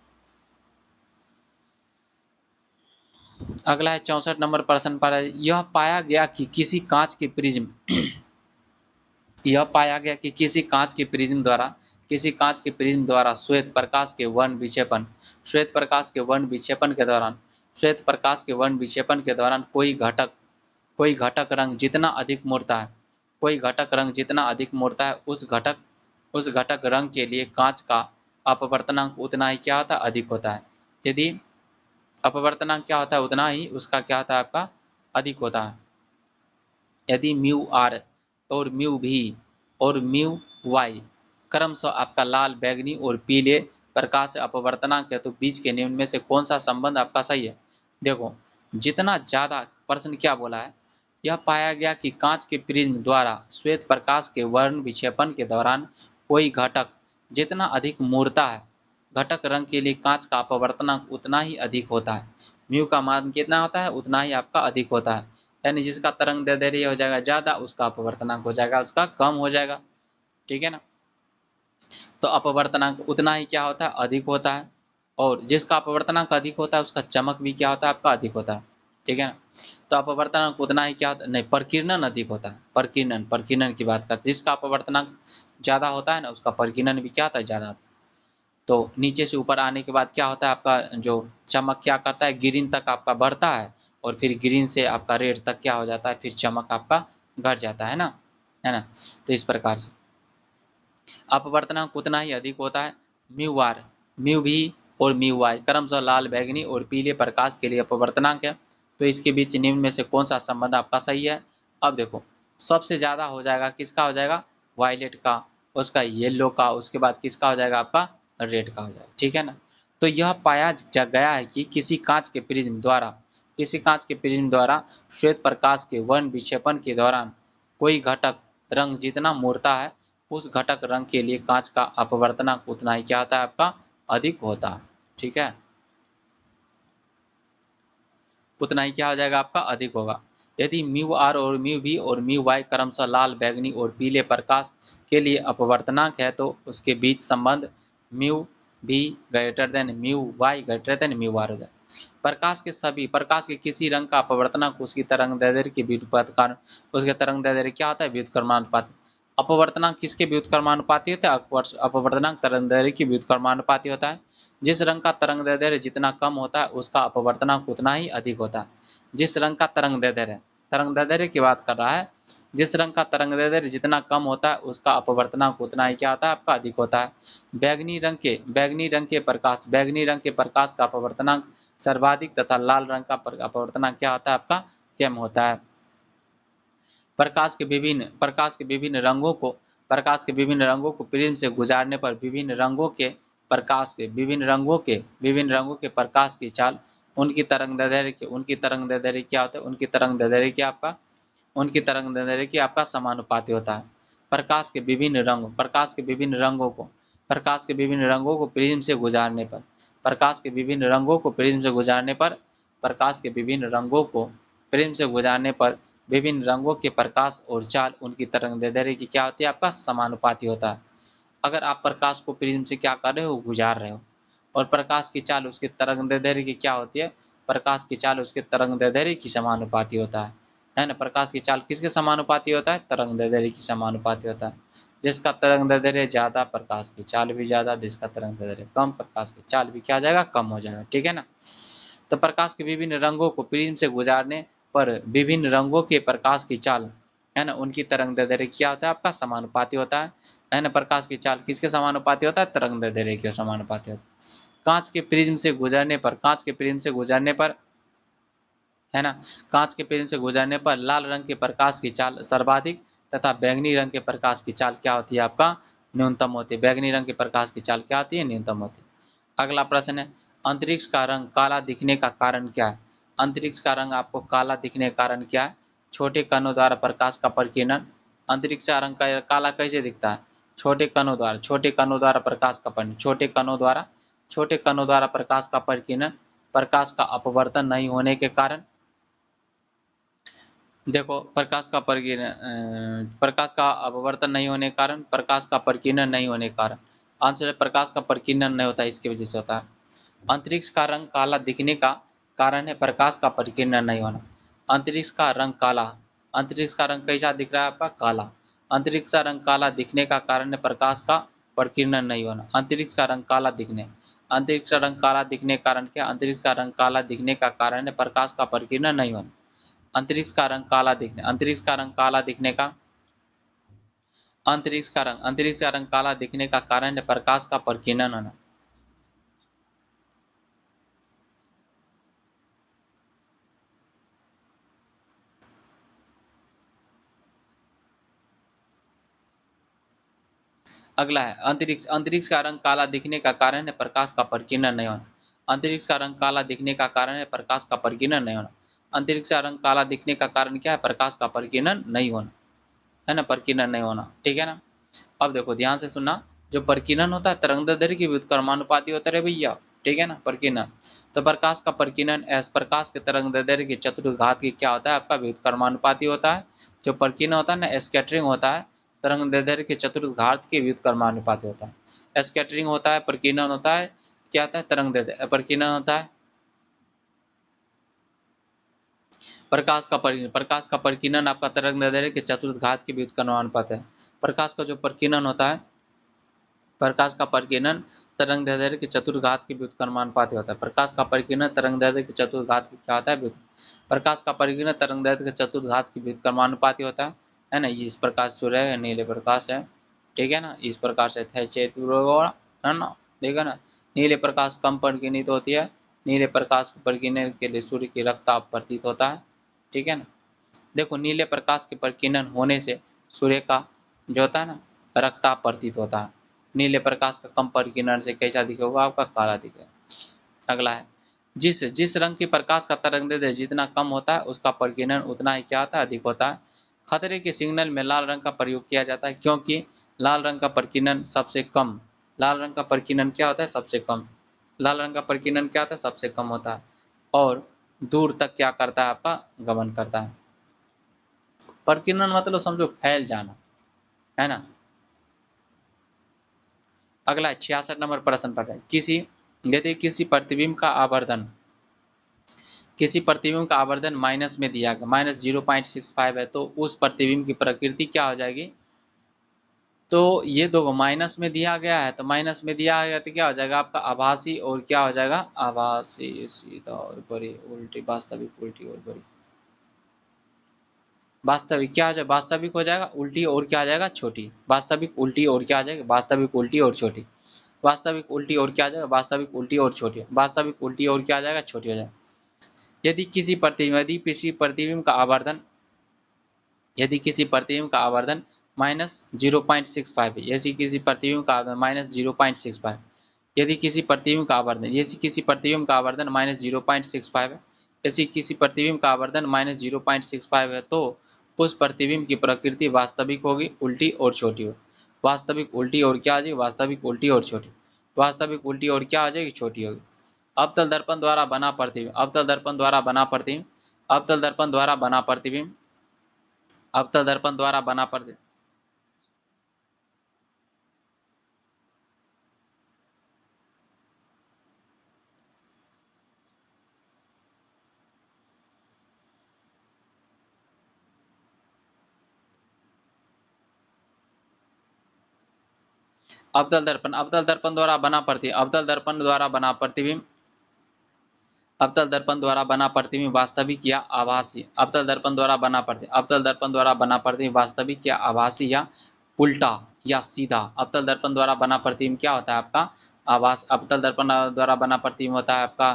Speaker 1: अगला है 64 नंबर प्रश्न पर, यह पाया गया कि किसी कांच के प्रिज्म श्वेत प्रकाश के वर्ण विक्षेपण के दौरान कोई घटक रंग जितना अधिक मोड़ता है उस घटक रंग के लिए कांच का अपवर्तनांक उतना ही क्या होता है, अधिक होता है। यदि अपवर्तनांक क्या होता है, उतना ही उसका क्या होता है आपका, अधिक होता है। यदि म्यू आर और म्यू भी और म्यू वाई क्रमशः आपका लाल, बैगनी और पीले प्रकाश अपवर्तनांक है तो बीच के निम्न में से कौन सा संबंध आपका सही है। देखो, जितना ज्यादा, प्रश्न क्या बोला है, यह पाया गया कि कांच के प्रिज्म द्वारा श्वेत प्रकाश के वर्ण विक्षेपण के दौरान कोई घटक जितना अधिक मुड़ता है, घटक रंग के लिए कांच का अपवर्तनांक उतना ही अधिक होता है। म्यू का मान कितना होता है, उतना ही आपका अधिक होता है। यानी जिसका तरंग दैर्ध्य हो जाएगा ज्यादा, उसका अपवर्तनांक हो जाएगा उसका कम हो जाएगा। ठीक है ना, तो अपवर्तनांक उतना ही क्या होता है, अधिक होता है। और जिसका अपवर्तनांक अधिक होता है उसका चमक भी क्या होता है आपका, अधिक होता है। ठीक है ना। तो अपवर्तनांक उतना ही क्या होता है, नहीं प्रकीर्णन अधिक होता है, प्रकीर्णन की बात करते हैं, जिसका अपवर्तनांक ज़्यादा होता है ना उसका प्रकीर्णन भी क्या होता है, ज़्यादा होता है। तो नीचे से ऊपर आने के बाद क्या होता है, आपका जो चमक क्या करता है, ग्रीन तक आपका बढ़ता है और फिर ग्रीन से आपका रेड तक क्या हो जाता है, फिर चमक आपका घट जाता है ना, है ना। तो इस प्रकार से अपवर्तनांक उतना ही अधिक होता है म्यू आर, म्यू भी और म्यू वाई क्रमशः लाल, बैगनी और पीले प्रकाश के लिए अपवर्तनांक है। तो इसके बीच निम्न में से कौन सा संबंध आपका सही है। अब देखो सबसे ज़्यादा हो जाएगा किसका, हो जाएगा वायलेट का, उसका येलो का, उसके बाद किसका हो जाएगा आपका रेड का हो जाएगा, ठीक है ना। तो यह पाया गया है कि किसी कांच के प्रिज्म द्वारा श्वेत प्रकाश के वर्ण विक्षेपण के दौरान कोई घटक रंग जितना मोड़ता है उस घटक रंग के लिए कांच का अपवर्तनांक उतना ही क्या होता है, आपका अधिक होता है, ठीक है, उतना ही क्या हो जाएगा, आपका अधिक होगा। यदि म्यू आर और म्यू वी और म्यू वाई क्रमशः लाल, बैगनी और पीले प्रकाश के लिए अपवर्तनांक है तो उसके बीच संबंध mu V greater than mu Y greater than mu R हो जाए। प्रकाश के किसी रंग का अपवर्तनांक उसकी तरंग दैर्ध्य के व्युत्क्रमानुपाती कारण, उसके तरंग दैर्ध्य क्या होता है, व्युत्क्रमानुपाती। अपवर्तनांक किसके व्युत्क्रमानुपाती होता है, अपवर्तनांक तरंग दैर्ध्य की व्युत्क्रमानुपाती होता है। जिस रंग का तरंग दैर्ध्य जितना कम होता है उसका अपवर्तनांक उतना ही अधिक होता है। जिस रंग का तरंग दैर्ध्य की बात कर रहा है, जिस रंग का तरंग दैर्ध्य जितना कम होता है उसका अपवर्तनांक उतना ही क्या होता है, आपका अधिक होता है। बैगनी रंग के प्रकाश का अपवर्तनांक सर्वाधिक तथा लाल रंग का अपवर्तनांक क्या होता है, आपका कम होता है। प्रकाश के विभिन्न रंगों को प्रिज्म से गुजारने पर विभिन्न रंगों के प्रकाश की चाल उनकी तरंग दैर्ध्य क्या होता है, उनकी तरंग दैर्ध्य की आपका समानुपाती होता है। प्रकाश के विभिन्न रंगों को प्रिज्म से गुजारने पर प्रकाश के विभिन्न रंगों को प्रिज्म से गुजारने पर विभिन्न रंगों के प्रकाश और चाल उनकी तरंग दैर्ध्य की क्या होती है, आपका समानुपाती होता है। अगर आप प्रकाश को प्रिज्म से क्या कर रहे हो, गुजार रहे हो, और प्रकाश की चाल उसके तरंग दैर्ध्य की क्या होती है, प्रकाश की चाल उसके तरंग दैर्ध्य की समानुपाती होता है ना। प्रकाश की चाल किसके समानुपाती होता है, तरंग दैर्ध्य की समानुपाती होता है। जिसका तरंग दैर्ध्य ज़्यादा प्रकाश की चाल भी ज़्यादा, जिसका तरंग दैर्ध्य कम प्रकाश की चाल भी क्या हो जाएगा, कम हो जाएगा, ठीक है ना। तो प्रकाश के विभिन्न रंगों को प्रिज्म से गुजारने पर विभिन्न रंगों के प्रकाश की चाल है ना, उनकी तरंग दैर्ध्य क्या होता है, आपका समानुपाती होता है ना। प्रकाश की चाल किसके समानुपाती होता है, तरंग दैर्ध्य के समानुपाती होता है। कांच के प्रिज्म से गुजरने पर है ना, कांच के प्रिज्म से गुजरने पर लाल रंग के प्रकाश की चाल सर्वाधिक तथा बैगनी रंग के प्रकाश की चाल क्या होती है, आपका न्यूनतम होती है। बैगनी रंग के प्रकाश की चाल क्या होती है, न्यूनतम होती है। अगला प्रश्न है, अंतरिक्ष का रंग काला दिखने का कारण क्या है। अंतरिक्ष का रंग आपको काला दिखने का कारण क्या है, छोटे कणों द्वारा प्रकाश का प्रकीर्णन। अंतरिक्ष का रंग काला कैसे दिखता है, छोटे कणों द्वारा प्रकाश का छोटे कणों द्वारा प्रकाश का प्रकीर्णन, प्रकाश का अपवर्तन नहीं होने के कारण। देखो प्रकाश का अपवर्तन नहीं होने के कारण, प्रकाश का प्रकीर्णन नहीं होने के कारण, आंसर है प्रकाश का प्रकीर्णन नहीं होता, इसकी वजह से होता है। अंतरिक्ष का रंग काला दिखने का कारण है प्रकाश का प्रकीर्णन नहीं होना। अंतरिक्ष का रंग कैसा दिख रहा है, आपका काला। अंतरिक्ष का रंग काला दिखने का कारण है प्रकाश का प्रकीर्णन नहीं होना। अंतरिक्ष का रंग काला दिखने का कारण क्या, अंतरिक्ष का रंग काला दिखने का कारण है प्रकाश का प्रकीर्णन नहीं होना। अंतरिक्ष का रंग काला दिखने का कारण है प्रकाश का प्रकीर्णन होना। अगला है अंतरिक्ष का रंग काला दिखने का कारण है प्रकाश का प्रकीर्णन नहीं होना। अंतरिक्ष का रंग काला दिखने का कारण है प्रकाश का प्रकीर्णन नहीं होना। अंतरिक्ष का रंग काला दिखने का कारण क्या है, प्रकाश का प्रकीर्णन नहीं होना, है ना, प्रकीर्णन नहीं होना, ठीक है ना। अब देखो ध्यान से सुनना, जो प्रकीर्णन होता है तरंगदैर्ध्य के व्युत्क्रमानुपाती होता है भैया, ठीक है ना, प्रकीर्णन। तो प्रकाश का प्रकीर्णन प्रकाश के तरंगदैर्ध्य के चतुर्घात की क्या होता है, आपका व्युत्क्रमानुपाती होता है। जो प्रकीर्णन होता है ना, स्कैटरिंग होता है, तरंगदैर्ध्य के चतुर्घात के व्युत्क्रमानुपाती होता है। स्कैटरिंग होता है, प्रकीर्णन होता है, क्या होता है, तरंगदैर्ध्य। प्रकीर्णन होता है प्रकाश का परिकीर्णन आपका तरंगदैर्ध्य के चतुर्थ घात के व्युत्क्रमानुपात है। प्रकाश का जो परिकीर्णन होता है, प्रकाश का परिकीर्णन तरंगदैर्ध्य के चतुर्थ घात के व्युत्क्रमानुपाती होता है। प्रकाश का परिकीर्णन तरंगदैर्ध्य के चतुर्थ घात के क्या होता है? प्रकाश का परिकीर्णन तरंगदैर्ध्य के चतुर्थ घात के व्युत्क्रमानुपाती होता है ना। इस प्रकार सूर्य है, नीले प्रकाश है, ठीक है ना। इस प्रकार से है ना, देखा ना। नीले प्रकाश कम परिकीर्णित होती है, नीले प्रकाश परिकीर्णन के लिए सूर्य की रक्तताप प्रतीत होता है, ठीक है ना। देखो नीले प्रकाश के परिकीर्णन होने से सूर्य का जो होता है ना रक्तताप प्रतीत होता है। नीले प्रकाश का कम परिकीर्णन से कैसा दिखेगा? आपका काला दिखेगा। अगला है जिस रंग के प्रकाश का तरंगदैर्ध्य जितना कम होता है उसका परिकीर्णन उतना ही क्या होता है? अधिक होता है। खतरे के सिग्नल में लाल रंग का प्रयोग किया जाता है क्योंकि लाल रंग का परिकीर्णन सबसे कम, लाल रंग का परिकीर्णन क्या होता है? सबसे कम। लाल रंग का परिकीर्णन क्या होता है? सबसे कम होता है और दूर तक क्या करता है? आपका गमन करता है। परिकीर्णन मतलब समझो फैल जाना, है ना। अगला 66 नंबर प्रश्न पर है यदि किसी प्रतिबिंब का आवर्धन माइनस में दिया गया -0.65 है तो उस प्रतिबिंब की प्रकृति क्या हो जाएगी? तो ये दो माइनस में दिया गया है, तो माइनस में दिया गया तो क्या हो जाएगा? आपका आभासी और क्या हो जाएगा? आभासी सीधा और बड़ी, उल्टी वास्तविक उल्टी और बड़ी। वास्तविक क्या हो जाएगा? वास्तविक हो जाएगा, उल्टी और क्या आ जाएगा? छोटी। वास्तविक उल्टी और क्या आ जाएगा? वास्तविक उल्टी और छोटी। वास्तविक उल्टी और क्या आ जाएगा? वास्तविक उल्टी और छोटी। वास्तविक उल्टी और क्या आ जाएगा? छोटी हो जाएगा। यदि किसी प्रतिबिंब का आवर्धन -0.65 है, यदि किसी प्रतिबिंब का आवर्धन -0.65, यदि किसी प्रतिबिंब का आवर्धन -0.65 है, यदि किसी प्रतिबिंब का आवर्धन -0.65 है तो उस प्रतिबिंब की प्रकृति वास्तविक होगी, उल्टी और छोटी हो। वास्तविक उल्टी और क्या आ जाएगी? वास्तविक उल्टी और छोटी। वास्तविक उल्टी और क्या आ जाएगी? छोटी होगी। अवतल दर्पण द्वारा बना प्रतिबिंब, अवतल दर्पण द्वारा बना प्रतिबिंब, अवतल दर्पण द्वारा बना प्रतिबिंब, अवतल दर्पण द्वारा बना प्रतिबिंब, अवतल दर्पण द्वारा बना प्रतिबिंब, अवतल दर्पण द्वारा बना प्रतिबिंब, अवतल दर्पण द्वारा बना प्रतिबिंब वास्तविक या आभासी, अवतल दर्पण द्वारा बना प्रतिबिंब, अवतल दर्पण द्वारा बना प्रतिबिंब वास्तविक या आभासी या उल्टा या सीधा। अवतल दर्पण द्वारा बना प्रतिबिंब क्या होता है? आपका आभास। अवतल दर्पण द्वारा बना प्रतिबिंब होता है आपका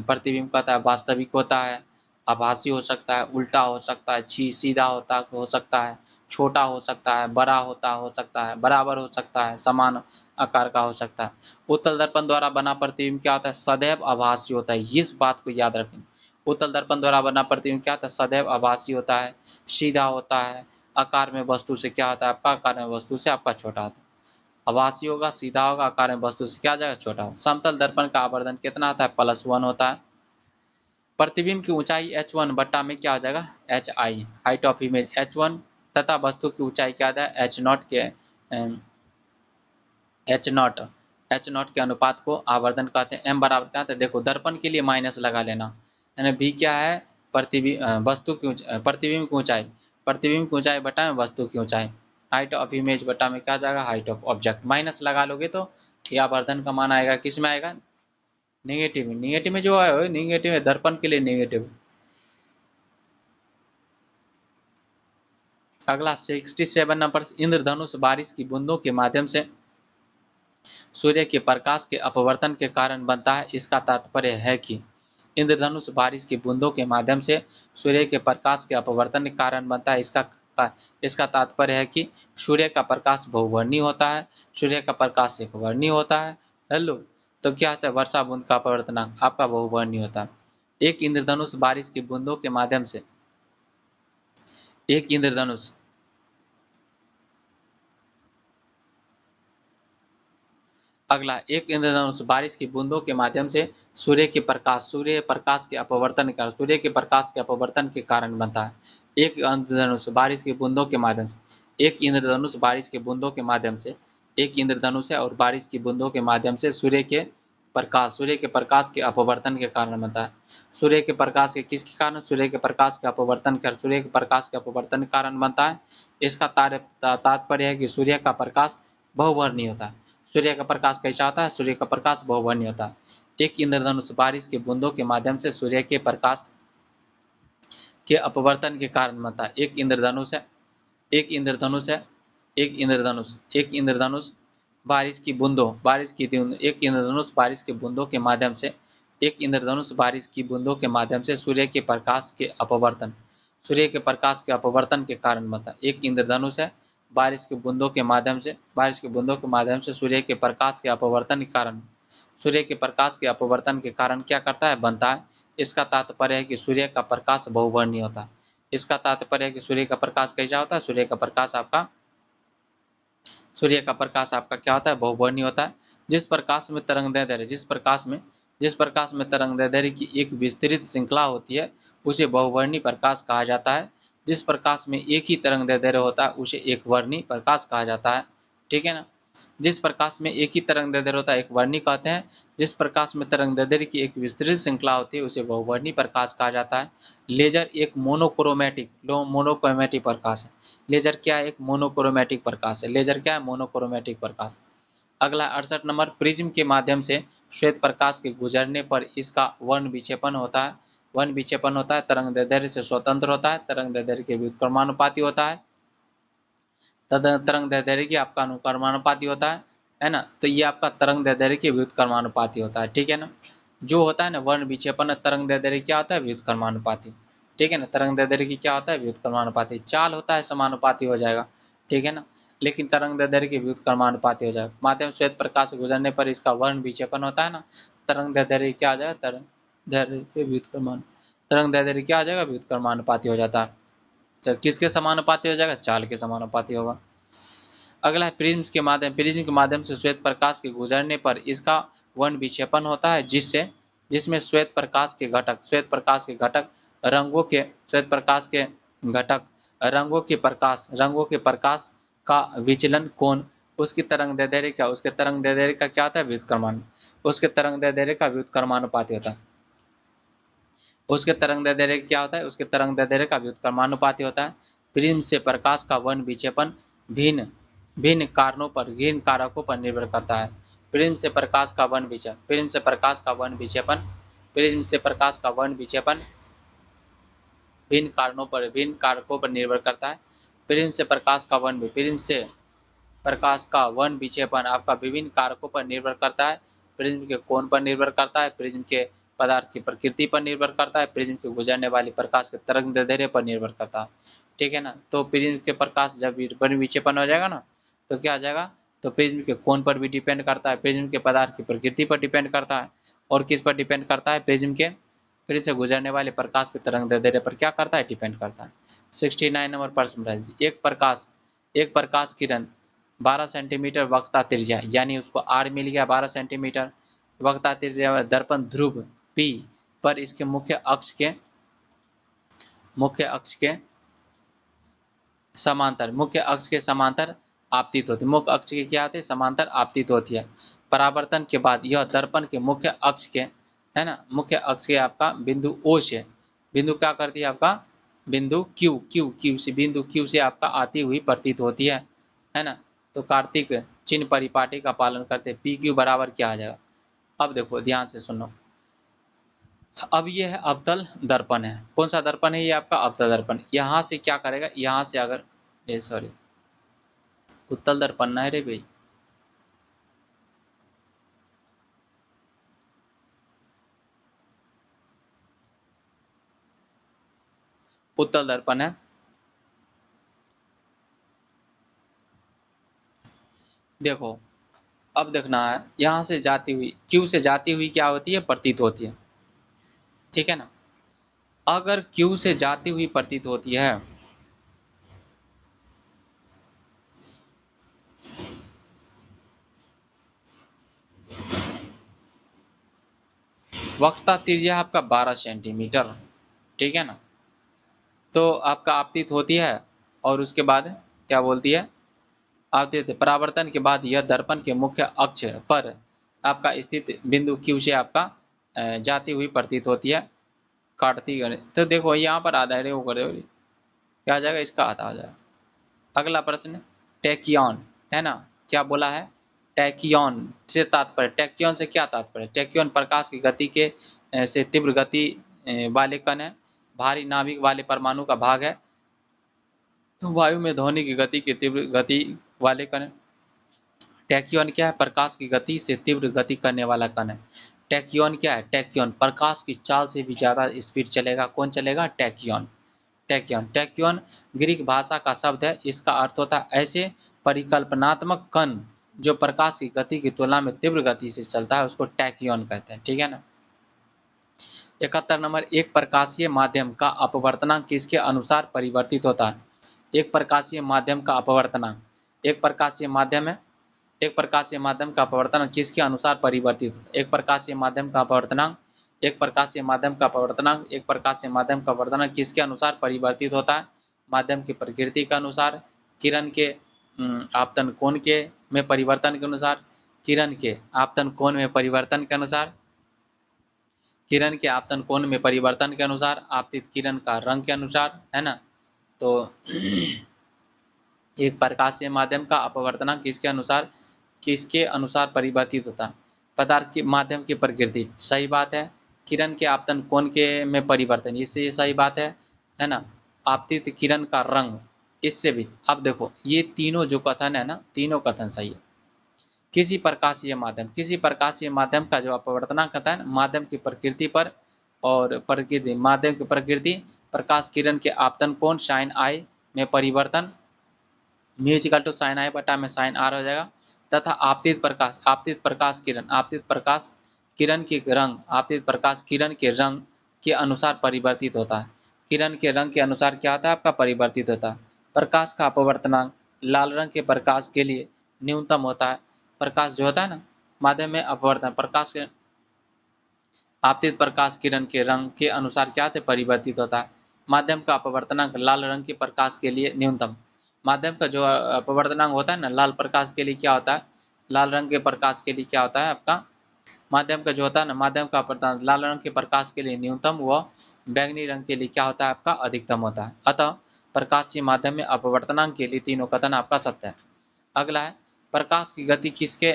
Speaker 1: प्रतिबिंब का होता है वास्तविक होता है, आभासी हो सकता है, उल्टा हो सकता है, सीधा हो सकता है, छोटा हो सकता है, बड़ा हो सकता है, बराबर हो सकता है, समान आकार का हो सकता है। उत्तल दर्पण द्वारा बना प्रतिबिंब क्या होता है? सदैव आभासी होता है। इस बात को याद रखें। उत्तल दर्पण द्वारा बना प्रतिबिंब क्या होता है? सदैव आभासी होता है, सीधा होता है, आकार में वस्तु से क्या होता है? आपका आकार में वस्तु से आपका छोटा होता है। आभासी होगा, सीधा होगा, आकार में वस्तु से क्या जाएगा? छोटा होगा। समतल दर्पण का आवर्धन कितना होता है? +1 होता है। प्रतिबिंब की ऊंचाई h1 बट्टा में क्या हो जाएगा? hi, height of image h1 तथा वस्तु की ऊंचाई क्या है? h0 के h0 के अनुपात को आवर्धन कहते हैं। m बराबर क्या होता है? देखो दर्पण के लिए माइनस लगा लेना, यानी v क्या है? वस्तु की प्रतिबिंब की ऊंचाई, प्रतिबिंब की ऊंचाई बटा में वस्तु की ऊंचाई, हाइट ऑफ इमेज बटा में क्या जाएगा? Height of object. माइनस लगा लोगे तो ये आवर्धन का मान आएगा किस में आएगा? नेगेटिव में। नेगेटिव में जो है नेगेटिव है, दर्पण के लिए नेगेटिव। अगला 67 नंबर, इंद्रधनुष बारिश की बूंदों के माध्यम से सूर्य के प्रकाश के अपवर्तन के कारण बनता है। इसका तात्पर्य है कि इंद्रधनुष बारिश की बूंदों के माध्यम से सूर्य के प्रकाश के अपवर्तन के कारण बनता है। इसका तात्पर्य है कि सूर्य का प्रकाश बहुवर्णीय होता है, सूर्य का प्रकाश एक वर्णीय होता है। हेलो, तो क्या होता है? वर्षा बूंद का अपवर्तनांक आपका बहुवर्णीय होता है। एक इंद्रधनुष बारिश की बूंदों के माध्यम से एक इंद्रधनुष अगला एक इंद्रधनुष बारिश की बूंदों के माध्यम से सूर्य के प्रकाश के अपवर्तन के कारण बनता है। एक इंद्रधनुष बारिश की बूंदों के माध्यम से एक इंद्रधनुष बारिश की बूंदों के माध्यम से एक इंद्रधनुष है और बारिश की बूंदों के माध्यम से सूर्य के प्रकाश, सूर्य के प्रकाश के अपवर्तन के कारण बनता है। सूर्य के प्रकाश के किसके कारण? सूर्य के प्रकाश के अपवर्तन कर सूर्य के प्रकाश के अपवर्तन के कारण बनता है। इसका तात्पर्य है कि सूर्य का प्रकाश बहुवर्णीय होता है। सूर्य का प्रकाश कैसा होता है? सूर्य का प्रकाश बहुवर्णीय होता है। एक इंद्रधनुष बारिश की बूंदों के माध्यम से सूर्य के प्रकाश के अपवर्तन के कारण बनता है। एक इंद्रधनुष है, एक इंद्रधनुष है, एक इंद्रधनुष बारिश की बूंदों एक इंद्रधनुष बारिश की बूंदों के माध्यम से सूर्य के प्रकाश के अपवर्तन के कारण बनता है। एक इंद्रधनुष है, बारिश की बूंदों के माध्यम से सूर्य के प्रकाश के अपवर्तन के कारण क्या करता है? बनता है। इसका तात्पर्य है कि सूर्य का प्रकाश बहुवर्णीय होता है। इसका तात्पर्य है कि सूर्य का प्रकाश कैसा होता है? सूर्य का प्रकाश आपका क्या होता है? बहुवर्णीय होता है। जिस प्रकाश में तरंगदैर्ध्य की एक विस्तृत श्रृंखला होती है उसे बहुवर्णीय प्रकाश कहा जाता है। जिस प्रकाश में एक ही तरंगदैर्ध्य होता है उसे एकवर्णीय प्रकाश कहा जाता है। ठीक है ना? जिस प्रकाश में एक ही तरंगदैर्ध्य होता है एक वर्णीय कहते हैं। जिस प्रकाश में तरंगदैर्ध्य की एक विस्तृत श्रृंखला होती है उसे बहुवर्णीय प्रकाश कहा जाता है। लेजर एक मोनोक्रोमैटिक प्रकाश है। लेजर क्या है? एक मोनोक्रोमैटिक प्रकाश है। लेजर क्या है? मोनोक्रोमैटिक प्रकाश। अगला 68 नंबर, प्रिज्म के माध्यम से श्वेत प्रकाश के गुजरने पर इसका वर्ण विक्षेपण होता है। तरंगदैर्ध्य से स्वतंत्र होता है। तरंगदैर्ध्य के व्युत्क्रमानुपाती होता है। तरंगदैर्ध्य की आपका अनुक्रमानुपाती होता है ना? तो ये आपका तरंगदैर्ध्य के व्युत्क्रमानुपाती होता है। ठीक है ना? जो होता है ना वर्ण विक्षेपण, तरंगदैर्ध्य क्या होता है? व्युत्क्रमानुपाती। ठीक है ना? तरंगदैर्ध्य की क्या होता है? व्युत्क्रमानुपाती। चाल होता है समानुपाती हो जाएगा। ठीक है ना? लेकिन तरंगदैर्ध्य के व्युत्क्रमानुपाती हो जाएगा। माध्यम श्वेत प्रकाश से गुजरने पर इसका वर्ण विक्षेपण होता है ना, तरंगदैर्ध्य क्या आ जाएगा? तरंगदैर्ध्य क्या आ जाएगा? व्युत्क्रमानुपाती हो जाता है। तो किसके समानुपाती हो जाएगा? चाल के समानुपाती होगा। अगला है प्रिज्म के माध्यम से श्वेत प्रकाश के गुजरने पर इसका वर्ण विक्षेपण होता है जिसमें श्वेत प्रकाश के घटक रंगों के प्रकाश का विचलन कोण उसके तरंगदैर्ध्य का क्या होता है? व्युत्क्रमान। उसके तरंगदैर्ध्य का व्युत्क्रमानुपाती होता है। उसके तरंगदैर्ध्य क्या होता है? उसके तरंगदैर्ध्य का व्युत्क्रमानुपाती होता है। प्रिज्म से प्रकाश का वर्ण विक्षेपण भिन्न कारकों पर निर्भर करता है। प्रिज्म से प्रकाश का वर्ण विक्षेपण भिन्न कारकों पर निर्भर करता है। प्रिज्म से प्रकाश का वर्ण विक्षेपण आपका विभिन्न कारकों पर निर्भर करता है। प्रिज्म के कोण पर निर्भर करता है। प्रिज्म के पदार्थ की प्रकृति पर निर्भर करता है। प्रिज्म के गुजरने वाली प्रकाश के तरंगदैर्ध्य पर निर्भर करता है। ठीक है ना? तो प्रिज्म के प्रकाश जब वर्ण विक्षेपण हो जाएगा ना तो क्या आ जाएगा? तो प्रिज्म के कोण पर भी डिपेंड करता है। प्रिज्म के पदार्थ की प्रकृति पर डिपेंड करता है। और किस पर डिपेंड करता है? प्रिज्म से गुजरने वाले प्रकाश के तरंगदैर्ध्य पर क्या करता है? डिपेंड करता है। 69 नंबर प्रश्न, एक प्रकाश किरण 12 सेंटीमीटर वक्रता त्रिज्या, यानी उसको आर मिल गया 12 सेंटीमीटर वक्रता त्रिज्या दर्पण ध्रुव P पर इसके मुख्य अक्ष के समांतर आपतित होती है। मुख्य अक्ष के क्या होते हैं? समांतर आपतित होती है। परावर्तन के बाद यह दर्पण के मुख्य अक्ष के आपका बिंदु O से बिंदु क्या करती है? आपका बिंदु Q से आपका आती हुई प्रतीत होती है ना? तो कार्तिक चिन्ह परिपाटी का पालन करते PQ बराबर क्या आ जाएगा? अब देखो ध्यान से सुनो। अब ये है अवतल दर्पण है। कौन सा दर्पण है? ये आपका अवतल दर्पण। यहाँ से क्या करेगा? यहाँ से अगर उत्तल दर्पण ना है रे भाई, उत्तल दर्पण है। देखो अब देखना है, यहाँ से जाती हुई Q से जाती हुई क्या होती है? प्रतीत होती है। ठीक है ना? अगर Q से जाती हुई प्रतीत होती है वक्रता त्रिज्या आपका 12 सेंटीमीटर। ठीक है ना? तो आपका आपतित होती है और उसके बाद क्या बोलती है? आपतित परावर्तन के बाद यह दर्पण के मुख्य अक्ष पर आपका स्थित बिंदु Q से आपका जाती हुई प्रतीत होती है, काटती गण। तो देखो यहाँ पर आधा है, वो कर दो, क्या आ जाएगा, इसका आधा आ जाएगा। अगला प्रश्न, टैक्यॉन है ना, क्या बोला है, टैक्यॉन से तात्पर्य, टैक्यॉन से क्या तात्पर्य, टैक्यॉन प्रकाश की गति के से तीव्र गति वाले कण है, भारी नाभिक वाले परमाणु का भाग है, वायु में ध्वनि की गति की तीव्र गति वाले कण है। टैक्यॉन क्या है, प्रकाश की गति से तीव्र गति करने वाला कण है। टैक्यॉन क्या है, टैक्यॉन प्रकाश की चाल से भी ज्यादा स्पीड चलेगा, कौन चलेगा, टैक्यॉन। टैक्यॉन, टैक्यॉन ग्रीक भाषा का शब्द है, इसका अर्थ होता है ऐसे परिकल्पनात्मक कण जो प्रकाश की गति की तुलना में तीव्र गति से चलता है, उसको टैक्यॉन कहते हैं, ठीक है ना। 71 नंबर, एक प्रकाशीय माध्यम का अपवर्तनांक किसके अनुसार परिवर्तित होता है। एक प्रकाशीय माध्यम का अपवर्तनांक, एक प्रकाशीय माध्यम है, एक प्रकाशीय माध्यम का अपवर्तनांक किसके अनुसार परिवर्तित होता है। एक प्रकाशीय माध्यम का अपवर्तनांक, एक प्रकाशीय माध्यम का अपवर्तनांक, एक प्रकाशीय माध्यम का अपवर्तनांक किसके अनुसार परिवर्तित होता है, माध्यम की प्रकृति के अनुसार, किरण के आपतन कोण के में परिवर्तन के अनुसार, किरण के आपतन कोण में परिवर्तन के अनुसार, किरण के आपतन कोण में परिवर्तन के अनुसार, आपतित किरण का रंग के अनुसार, है ना। तो एक प्रकाशीय माध्यम का अपवर्तनांक किसके अनुसार परिवर्तित होता है, पदार्थ के माध्यम की प्रकृति, सही बात है। किरण के आपतन कोण के में परिवर्तन, इससे ये सही बात है ना। आपतित किरण का रंग, इससे भी। अब देखो ये तीनों जो कथन है ना, तीनों कथन सही है। किसी प्रकाशीय माध्यम का जो अपवर्तनांक होता है ना, माध्यम की प्रकृति पर, और प्रकृति माध्यम की प्रकृति, प्रकाश किरण के आपतन कोण साइन आई में परिवर्तन, म्यूजिकल टू साइन आई बटा में साइन आर हो जाएगा, तथा आपतित प्रकाश किरण के रंग, आपतित प्रकाश किरण के रंग के अनुसार परिवर्तित होता है। किरण के रंग के अनुसार क्या होता है आपका, परिवर्तित होता है। प्रकाश का अपवर्तनांक लाल रंग के प्रकाश के लिए न्यूनतम होता है। प्रकाश जो होता है ना, माध्यम में अपवर्तन, प्रकाश के आपतित प्रकाश किरण के रंग के अनुसार क्या होता है, परिवर्तित होता है। माध्यम का अपवर्तनांक लाल रंग के प्रकाश के लिए न्यूनतम, माध्यम का जो अपवर्तनांक होता है ना लाल प्रकाश के लिए क्या होता है, लाल रंग के प्रकाश के लिए क्या होता है आपका, माध्यम का जो होता है ना, माध्यम का अपवर्तनांक लाल रंग के प्रकाश के लिए न्यूनतम, व बैंगनी रंग के लिए क्या होता है आपका, अधिकतम होता है। अतः प्रकाशीय माध्यम में अपवर्तनांक के लिए तीनों कथन आपका सत्य है। अगला है, प्रकाश की गति किसके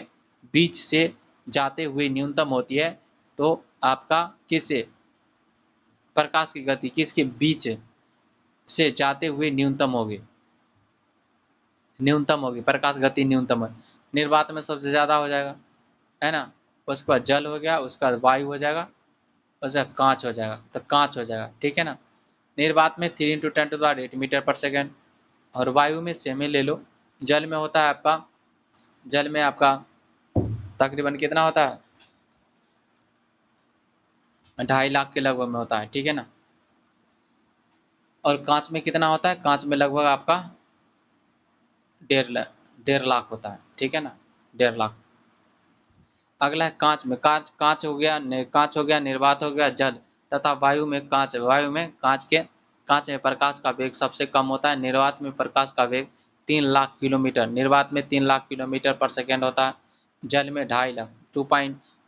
Speaker 1: बीच से जाते हुए न्यूनतम होती है, तो आपका किससे, प्रकाश की गति किसके बीच से जाते हुए न्यूनतम होगी, प्रकाश गति न्यूनतम है। निर्वात में सबसे ज्यादा हो जाएगा, है ना, उसके बाद जल हो गया, उसके बाद वायु हो जाएगा, उसके बाद कांच हो जाएगा, तो कांच हो जाएगा, ठीक है ना। निर्वात में 3 × 10⁸ मीटर पर सेकेंड, और वायु में सेम ही ले लो। जल में होता है आपका, जल में आपका तकरीबन कितना होता है, 2.5 लाख के लगभग में होता है, ठीक है ना। और कांच में कितना होता है, कांच में लगभग आपका 1.5 लाख होता है, ठीक है ना, 1.5 लाख। अगला है कांच में, कांच हो गया, निर्वात हो गया, जल तथा वायु में कांच, कांच में प्रकाश का वेग सबसे कम होता है। निर्वात में प्रकाश का वेग 3 लाख किलोमीटर, निर्वात में 3 लाख किलोमीटर पर सेकेंड होता है। जल में 2.5 लाख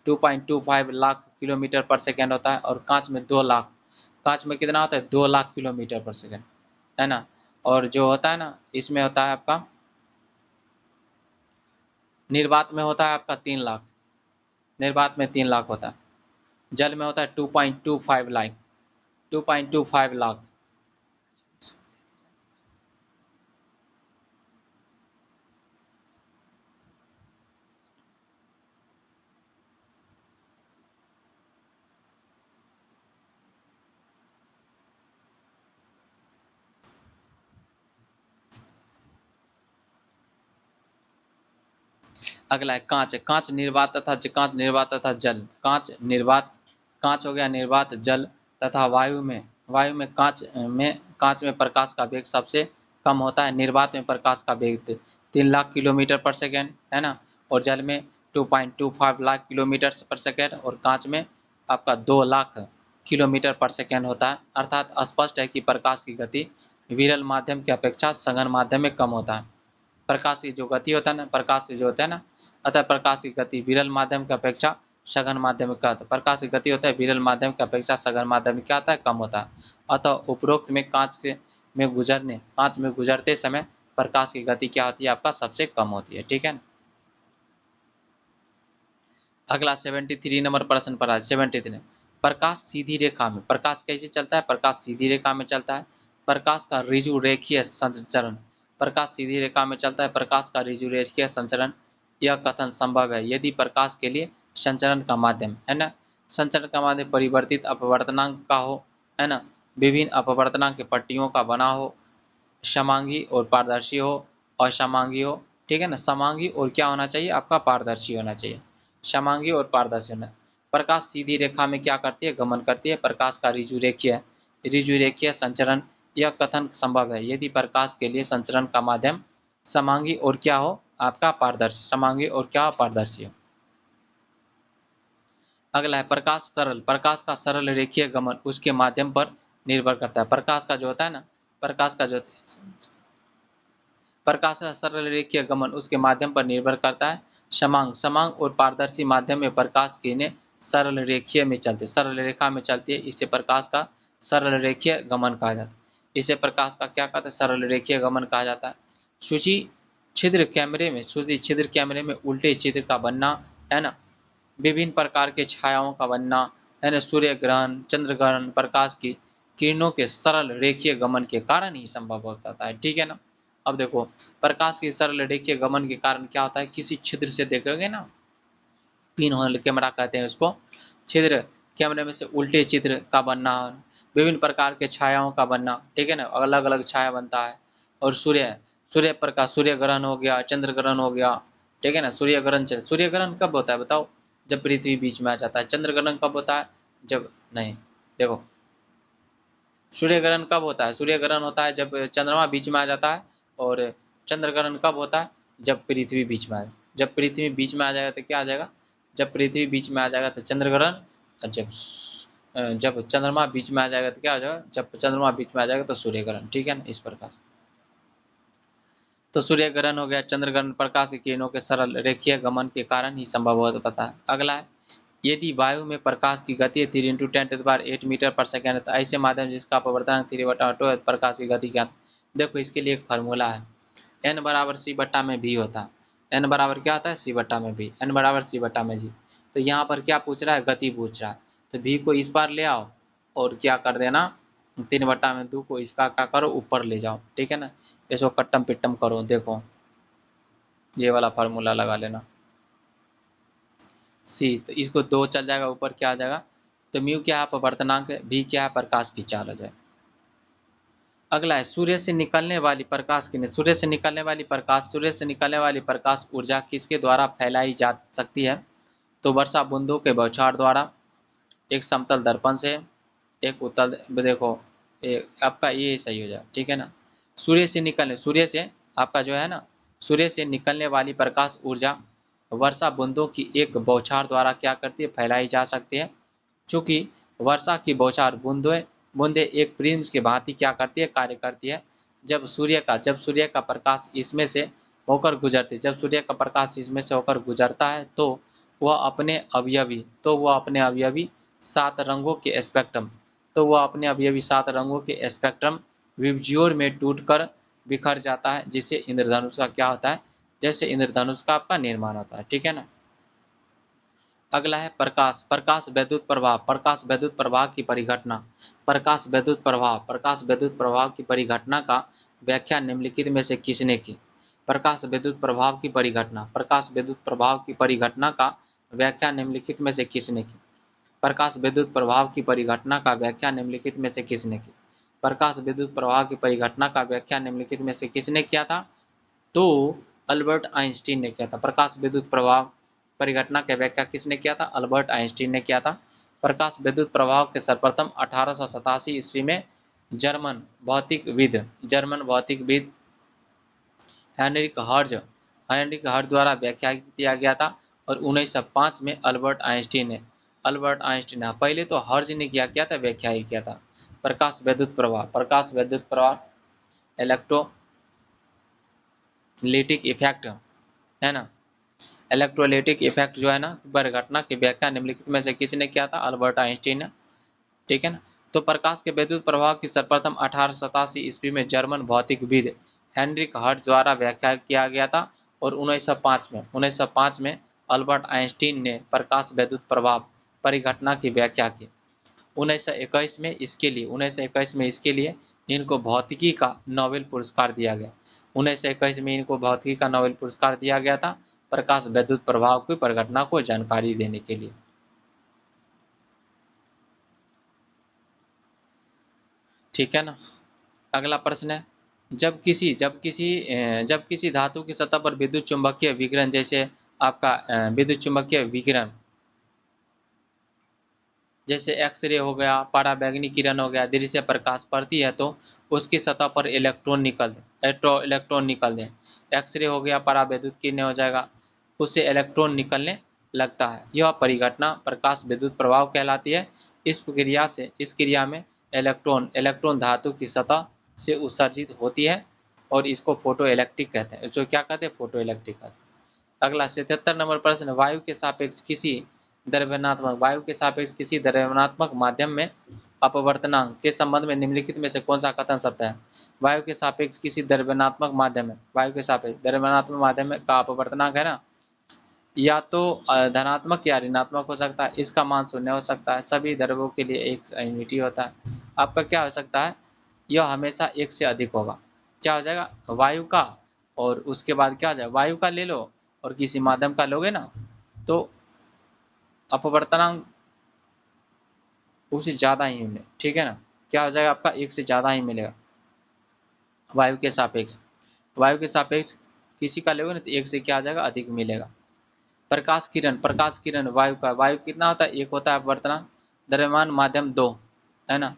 Speaker 1: 2.25 लाख किलोमीटर पर सेकेंड होता है। और कांच में 2 लाख, कांच में कितना होता है, 2 लाख किलोमीटर पर सेकेंड, है ना। और जो होता है ना, इसमें होता है आपका, निर्वात में होता है आपका 3 लाख, निर्वात में 3 लाख होता है। जल में होता है 2.25 लाख। अगला है कांच, कांच निर्वात तथा जल, कांच हो गया निर्वात, जल तथा वायु में कांच में प्रकाश का वेग सबसे कम होता है। निर्वात में प्रकाश का वेग 3 लाख किलोमीटर पर सेकेंड, है ना। और जल में 2.25 लाख किलोमीटर पर सेकेंड, और कांच में आपका 2 लाख किलोमीटर पर सेकेंड होता है। अर्थात स्पष्ट है कि प्रकाश की गति विरल माध्यम की अपेक्षा सघन माध्यम में कम होता है। प्रकाश की जो गति होता है ना, अतः प्रकाश की गति विरल माध्यम की अपेक्षा सघन माध्यम में क्या होता है, प्रकाश की गति होता है विरल माध्यम की अपेक्षा सघन माध्यम में क्या होता है, कम होता है। अतः उपरोक्त में कांच में गुजरते समय प्रकाश की गति क्या होती है, आपका सबसे कम होती है। ठीक है ना। अगला 73 नंबर प्रश्न पर आज 73। प्रकाश सीधी रेखा में, प्रकाश कैसे चलता है, प्रकाश सीधी रेखा में चलता है। प्रकाश का ऋजु रेखीय संचरण, प्रकाश सीधी रेखा में चलता है, प्रकाश का ऋजु रेखीय संचरण, यह कथन संभव है यदि प्रकाश के लिए संचरण का माध्यम है ना, संचरण का माध्यम परिवर्तित अपवर्तनांक का हो, है ना, विभिन्न अपवर्तनांक के पट्टियों का बना हो, समांगी और पारदर्शी हो, असमांगी हो। ठीक है ना, समांगी और क्या होना चाहिए, आपका पारदर्शी होना चाहिए, समांगी और पारदर्शी होना। प्रकाश सीधी रेखा में क्या करती है, गमन करती है। प्रकाश का ऋजु रेखीय संचरण, यह कथन संभव है यदि प्रकाश के लिए संचरण का माध्यम समांगी और क्या हो, आपका पारदर्शी, समांगी और क्या हो, पारदर्शी हो। अगला है प्रकाश का सरल रेखीय गमन उसके माध्यम पर निर्भर करता है। प्रकाश का जो होता है ना, प्रकाश का जो प्रकाश का सरल रेखीय गमन उसके माध्यम पर निर्भर करता है। समांग और पारदर्शी माध्यम में प्रकाश किरणें सरल रेखीय में चलती, सरल रेखा में चलती है, इसे प्रकाश का सरल रेखीय गमन कहा जाता है। इसे प्रकाश का क्या कहते हैं, सरल रेखीय गमन कहा जाता है। सूची छिद्र कैमरे में उल्टे छिद्र का बनना, है ना, विभिन्न प्रकार के छायाओं का बनना, है ना, सूर्य ग्रहण, चंद्र ग्रहण प्रकाश की किरणों के सरल रेखीय गमन के कारण ही संभव हो जाता है। ठीक है ना। अब देखो, प्रकाश की सरल रेखीय गमन के कारण क्या होता है, किसी छिद्र से देखोगे ना, पिन होल कैमरा कहते हैं उसको, छिद्र कैमरे में से उल्टे चित्र का बनना, विभिन्न प्रकार के छायाओं का बनना, ठीक है ना, अलग अलग छाया बनता है। और सूर्य प्रकाश, सूर्य ग्रहण हो गया, चंद्र ग्रहण हो गया, ठीक है ना। सूर्य ग्रहण कब होता है बताओ, जब पृथ्वी बीच में आ जाता है। चंद्र ग्रहण कब होता है, जब नहीं, देखो, सूर्य ग्रहण कब होता है, सूर्य ग्रहण होता है जब चंद्रमा बीच में आ जाता है। और चंद्र ग्रहण कब होता है, जब पृथ्वी बीच में आ जाए। जब पृथ्वी बीच में आ जाएगा तो क्या आ जाएगा, जब पृथ्वी बीच में आ जाएगा तो चंद्र ग्रहण, जब चंद्रमा बीच में आ जाएगा तो क्या हो जाएगा, जब चंद्रमा बीच में आ जाएगा तो सूर्य ग्रहण। ठीक है ना, इस प्रकार। तो सूर्य ग्रहण हो गया, चंद्र ग्रहण प्रकाश की किरणों के सरल रेखीय गमन के कारण ही संभव हो पाता है। अगला है, यदि वायु में प्रकाश की गति 3 × 10⁸ मीटर पर सेकेंड है तो ऐसे माध्यम जिसका अपवर्तनांक 3/2 प्रकाश की गति ज्ञात। देखो, इसके लिए एक फार्मूला है, n बराबर c बट्टा में v होता है। n बराबर क्या होता है, c बट्टा में v, n बराबर c बट्टा में g। तो यहाँ पर क्या पूछ रहा है, गति पूछ रहा है, तो v को इस बार ले आओ और क्या कर देना, 3/2 को इसका क्या करो, ऊपर ले जाओ। ठीक है ना, इसको कट्टम पिट्टम करो। देखो, ये वाला फार्मूला लगा लेना, सी, तो इसको 2 चल जाएगा, ऊपर क्या आ जाएगा, तो म्यू क्या है, अपवर्तनांक, भी क्या है, प्रकाश की चाल हो जाए। अगला है, सूर्य से निकलने वाली प्रकाश किरणें, सूर्य से निकलने वाली प्रकाश ऊर्जा किसके द्वारा फैलाई जा सकती है, तो वर्षा बूंदों के बौछार द्वारा, एक समतल दर्पण से, एक उत्तल, देखो आपका ये सही हो जाए। ठीक है ना, सूर्य से आपका जो है ना, सूर्य से निकलने वाली प्रकाश ऊर्जा वर्षा बूंदों की एक बौछार द्वारा क्या करती है, फैलाई जा सकती है। चूंकि वर्षा की बौछार बूंदे एक प्रिज्म की भांति क्या करती है, कार्य करती है। जब सूर्य का प्रकाश इसमें से होकर गुजरता है तो वह अपने अवयवी 7 रंगों के स्पेक्ट्रम विबज्योर में टूटकर बिखर जाता है, जिससे इंद्रधनुष का क्या होता है, जैसे इंद्रधनुष का आपका निर्माण होता है। ठीक है ना। अगला है प्रकाश विद्युत प्रवाह की परिघटना का व्याख्या निम्नलिखित में से किसने की। प्रकाश विद्युत प्रभाव की परिघटना का व्याख्या निम्नलिखित में से किसने की। प्रकाश विद्युत प्रभाव की परिघटना का व्याख्या निम्नलिखित में से किसने की। प्रकाश विद्युत प्रभाव की परिघटना का व्याख्या निम्नलिखित में से किसने किया था, तो अल्बर्ट आइंस्टीन ने किया था। प्रकाश विद्युत प्रभाव परिघटना की व्याख्या किसने किया था, अल्बर्ट आइंस्टीन ने किया था। प्रकाश विद्युत प्रभाव के सर्वप्रथम 1887 ईस्वी में जर्मन भौतिकविद हेनरिक हर्ज द्वारा व्याख्या किया गया था। और 1905 में अल्बर्ट आइंस्टीन ने पहले तो हर्ज ने किया था, व्याख्या ही किया था। प्रकाश विद्युत प्रवाह इलेक्ट्रोलिटिक इफेक्ट, है ना, इलेक्ट्रोलाइटिक इफेक्ट जो है ना, परिघटना की व्याख्या निम्नलिखित में से किसने किया था? अल्बर्ट आइंस्टीन ने। ठीक है ना। तो प्रकाश के वैद्युत प्रभाव की सर्वप्रथम 1887 ईस्वी में जर्मन भौतिकविद हेनरिक हर्ट्ज द्वारा व्याख्या किया गया था। और 1905 में अल्बर्ट आइंस्टीन ने प्रकाश वैद्युत प्रभाव परिघटना की व्याख्या की। 1921 में इसके लिए इनको भौतिकी का नोबेल पुरस्कार दिया गया। 1921 में इनको भौतिकी का नोबेल पुरस्कार दिया गया था प्रकाश वैद्युत प्रभाव की परिघटना को जानकारी देने के लिए। ठीक है ना। अगला प्रश्न है, जब किसी धातु की सतह पर विद्युत चुंबकीय विकिरण, जैसे आपका विद्युत चुंबकीय विकिरण जैसे एक्सरे हो गया, पराबैंगनी किरण हो गया, दृश्य प्रकाश पड़ती है तो उसकी सतह पर इलेक्ट्रॉन निकल दे। एक्सरे हो गया, परावैद्युत किरण हो जाएगा, उससे इलेक्ट्रॉन निकलने लगता है। यह परिघटना प्रकाश विद्युत प्रभाव कहलाती है। इस क्रिया में इलेक्ट्रॉन धातु की सतह से उत्सर्जित होती है और इसको फोटो इलेक्ट्रिक कहते हैं। जो क्या कहते हैं? फोटो इलेक्ट्रिक कहते हैं। अगला 77 नंबर प्रश्न, वायु के सापेक्ष किसी द्रव्यमात्मक माध्यम में अपवर्तनांक के संबंध में निम्नलिखित में से कौन सा कथन सत्य है? वायु के सापेक्ष किसी द्रव्यमात्मक माध्यम में का अपवर्तनांक है ना, या तो धनात्मक या ऋणात्मक हो सकता है। इसका मान 0 हो सकता है। सभी द्रव्यों के लिए एक यूनिटी होता है। आपका क्या हो सकता है? यह हमेशा 1 से अधिक होगा। क्या हो जाएगा? वायु का, और उसके बाद क्या हो जाएगा? वायु का ले लो और किसी माध्यम का लोगे ना, तो अपवर्तनांक उससे ज़्यादा ही मिले। ठीक है ना। क्या हो जाएगा? आपका 1 से ज़्यादा ही मिलेगा वायु के सापेक्ष। किसी का लोगे ना तो 1 से क्या आ जाएगा? अधिक मिलेगा। प्रकाश किरण वायु कितना होता है? 1 होता है अपवर्तनांक। द्रव्यमान माध्यम 2 है ना,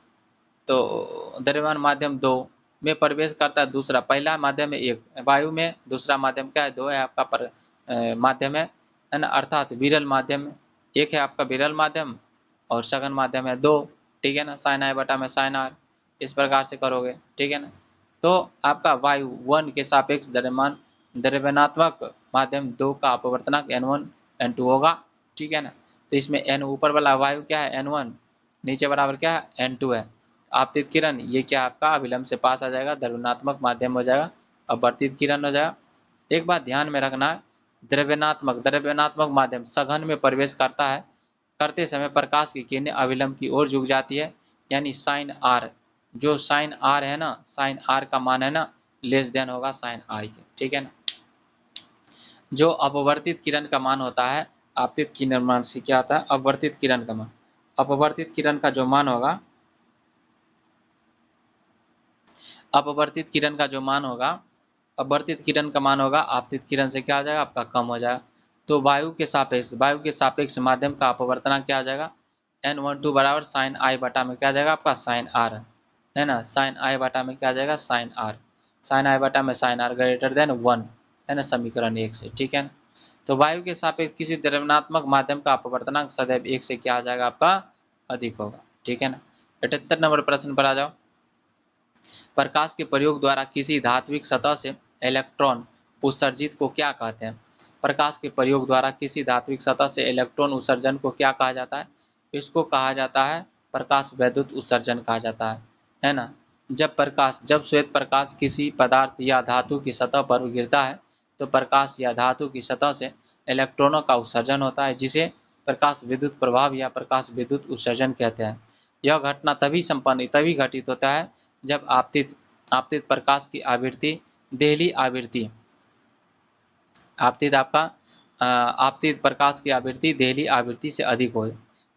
Speaker 1: तो द्रव्यमान माध्यम 2 में प्रवेश करता है दूसरा। पहला माध्यम है 1 वायु में, दूसरा माध्यम क्या है? 2 है आपका माध्यम है ना, अर्थात विरल माध्यम। 1 है आपका विरल माध्यम और सघन माध्यम है 2। ठीक है ना। साइन आई बटा में साइन आर, इस प्रकार से करोगे। ठीक है ना। तो आपका वायु 1 के सापेक्ष द्रव्यनात्मक माध्यम 2 का अपवर्तनांक N1 N2 होगा। ठीक है ना। तो इसमें N ऊपर वाला वायु क्या है? N1, नीचे बराबर क्या है? N2 है। आपतित किरण ये क्या आपका अभिलंब से पास आ जाएगा, द्रव्यनात्मक माध्यम हो जाएगा, अपवर्तित किरण हो जाएगा। एक बात ध्यान में रखना है, द्रव्यनात्मक माध्यम सघन में प्रवेश करते समय प्रकाश की किरणें अभिलंब की ओर झुक जाती है, यानी साइन आर, जो साइन आर है ना, साइन आर का मान है ना लेस देन होगा साइन आई के। ठीक है ना। जो अपवर्तित किरण का मान होता है, आपतित किरण मान से क्या होता है? अपवर्तित किरण का मान। अपवर्तित किरण का जो मान होगा, अपवर्तित किरण का जो मान होगा, अपवर्तित किरण का मान होगा आपतित किरण से क्या हो जाएगा? आपका कम हो जाएगा। तो वायु के सापेक्ष माध्यम का अपवर्तनांक क्या हो जाएगा? N12 बराबर साइन आई बटा में क्या आ जाएगा? आपका साइन आर है ना। साइन आई बटा में क्या आ जाएगा? Sign are. साइन आई बटा में साइन आर ग्रेटर देन 1 है ना, समीकरण 1 से। ठीक है ना। तो वायु के सापेक्ष किसी द्रव्यनात्मक माध्यम का अपवर्तनांक सदैव 1 से क्या आ जाएगा? आपका अधिक होगा। ठीक है ना। 78 नंबर प्रश्न पर आ जाओ। प्रकाश के प्रयोग द्वारा किसी धात्विक सतह से इलेक्ट्रॉन उत्सर्जित को क्या कहते हैं? प्रकाश के प्रयोग द्वारा किसी धात्विक सतह से इलेक्ट्रॉन उत्सर्जन को क्या कहा जाता है? इसको कहा जाता है प्रकाश वैद्युत उत्सर्जन कहा जाता है ना। जब श्वेत प्रकाश किसी पदार्थ या धातु की सतह पर गिरता है तो प्रकाश या धातु की सतह से इलेक्ट्रॉनों का उत्सर्जन होता है, जिसे प्रकाश विद्युत प्रभाव या प्रकाश विद्युत उत्सर्जन कहते हैं। यह घटना तभी घटित होता है जब आपतित प्रकाश की आवृत्ति देहली आवृत्ति आपतित प्रकाश की आवृत्ति देहली आवृत्ति से अधिक हो।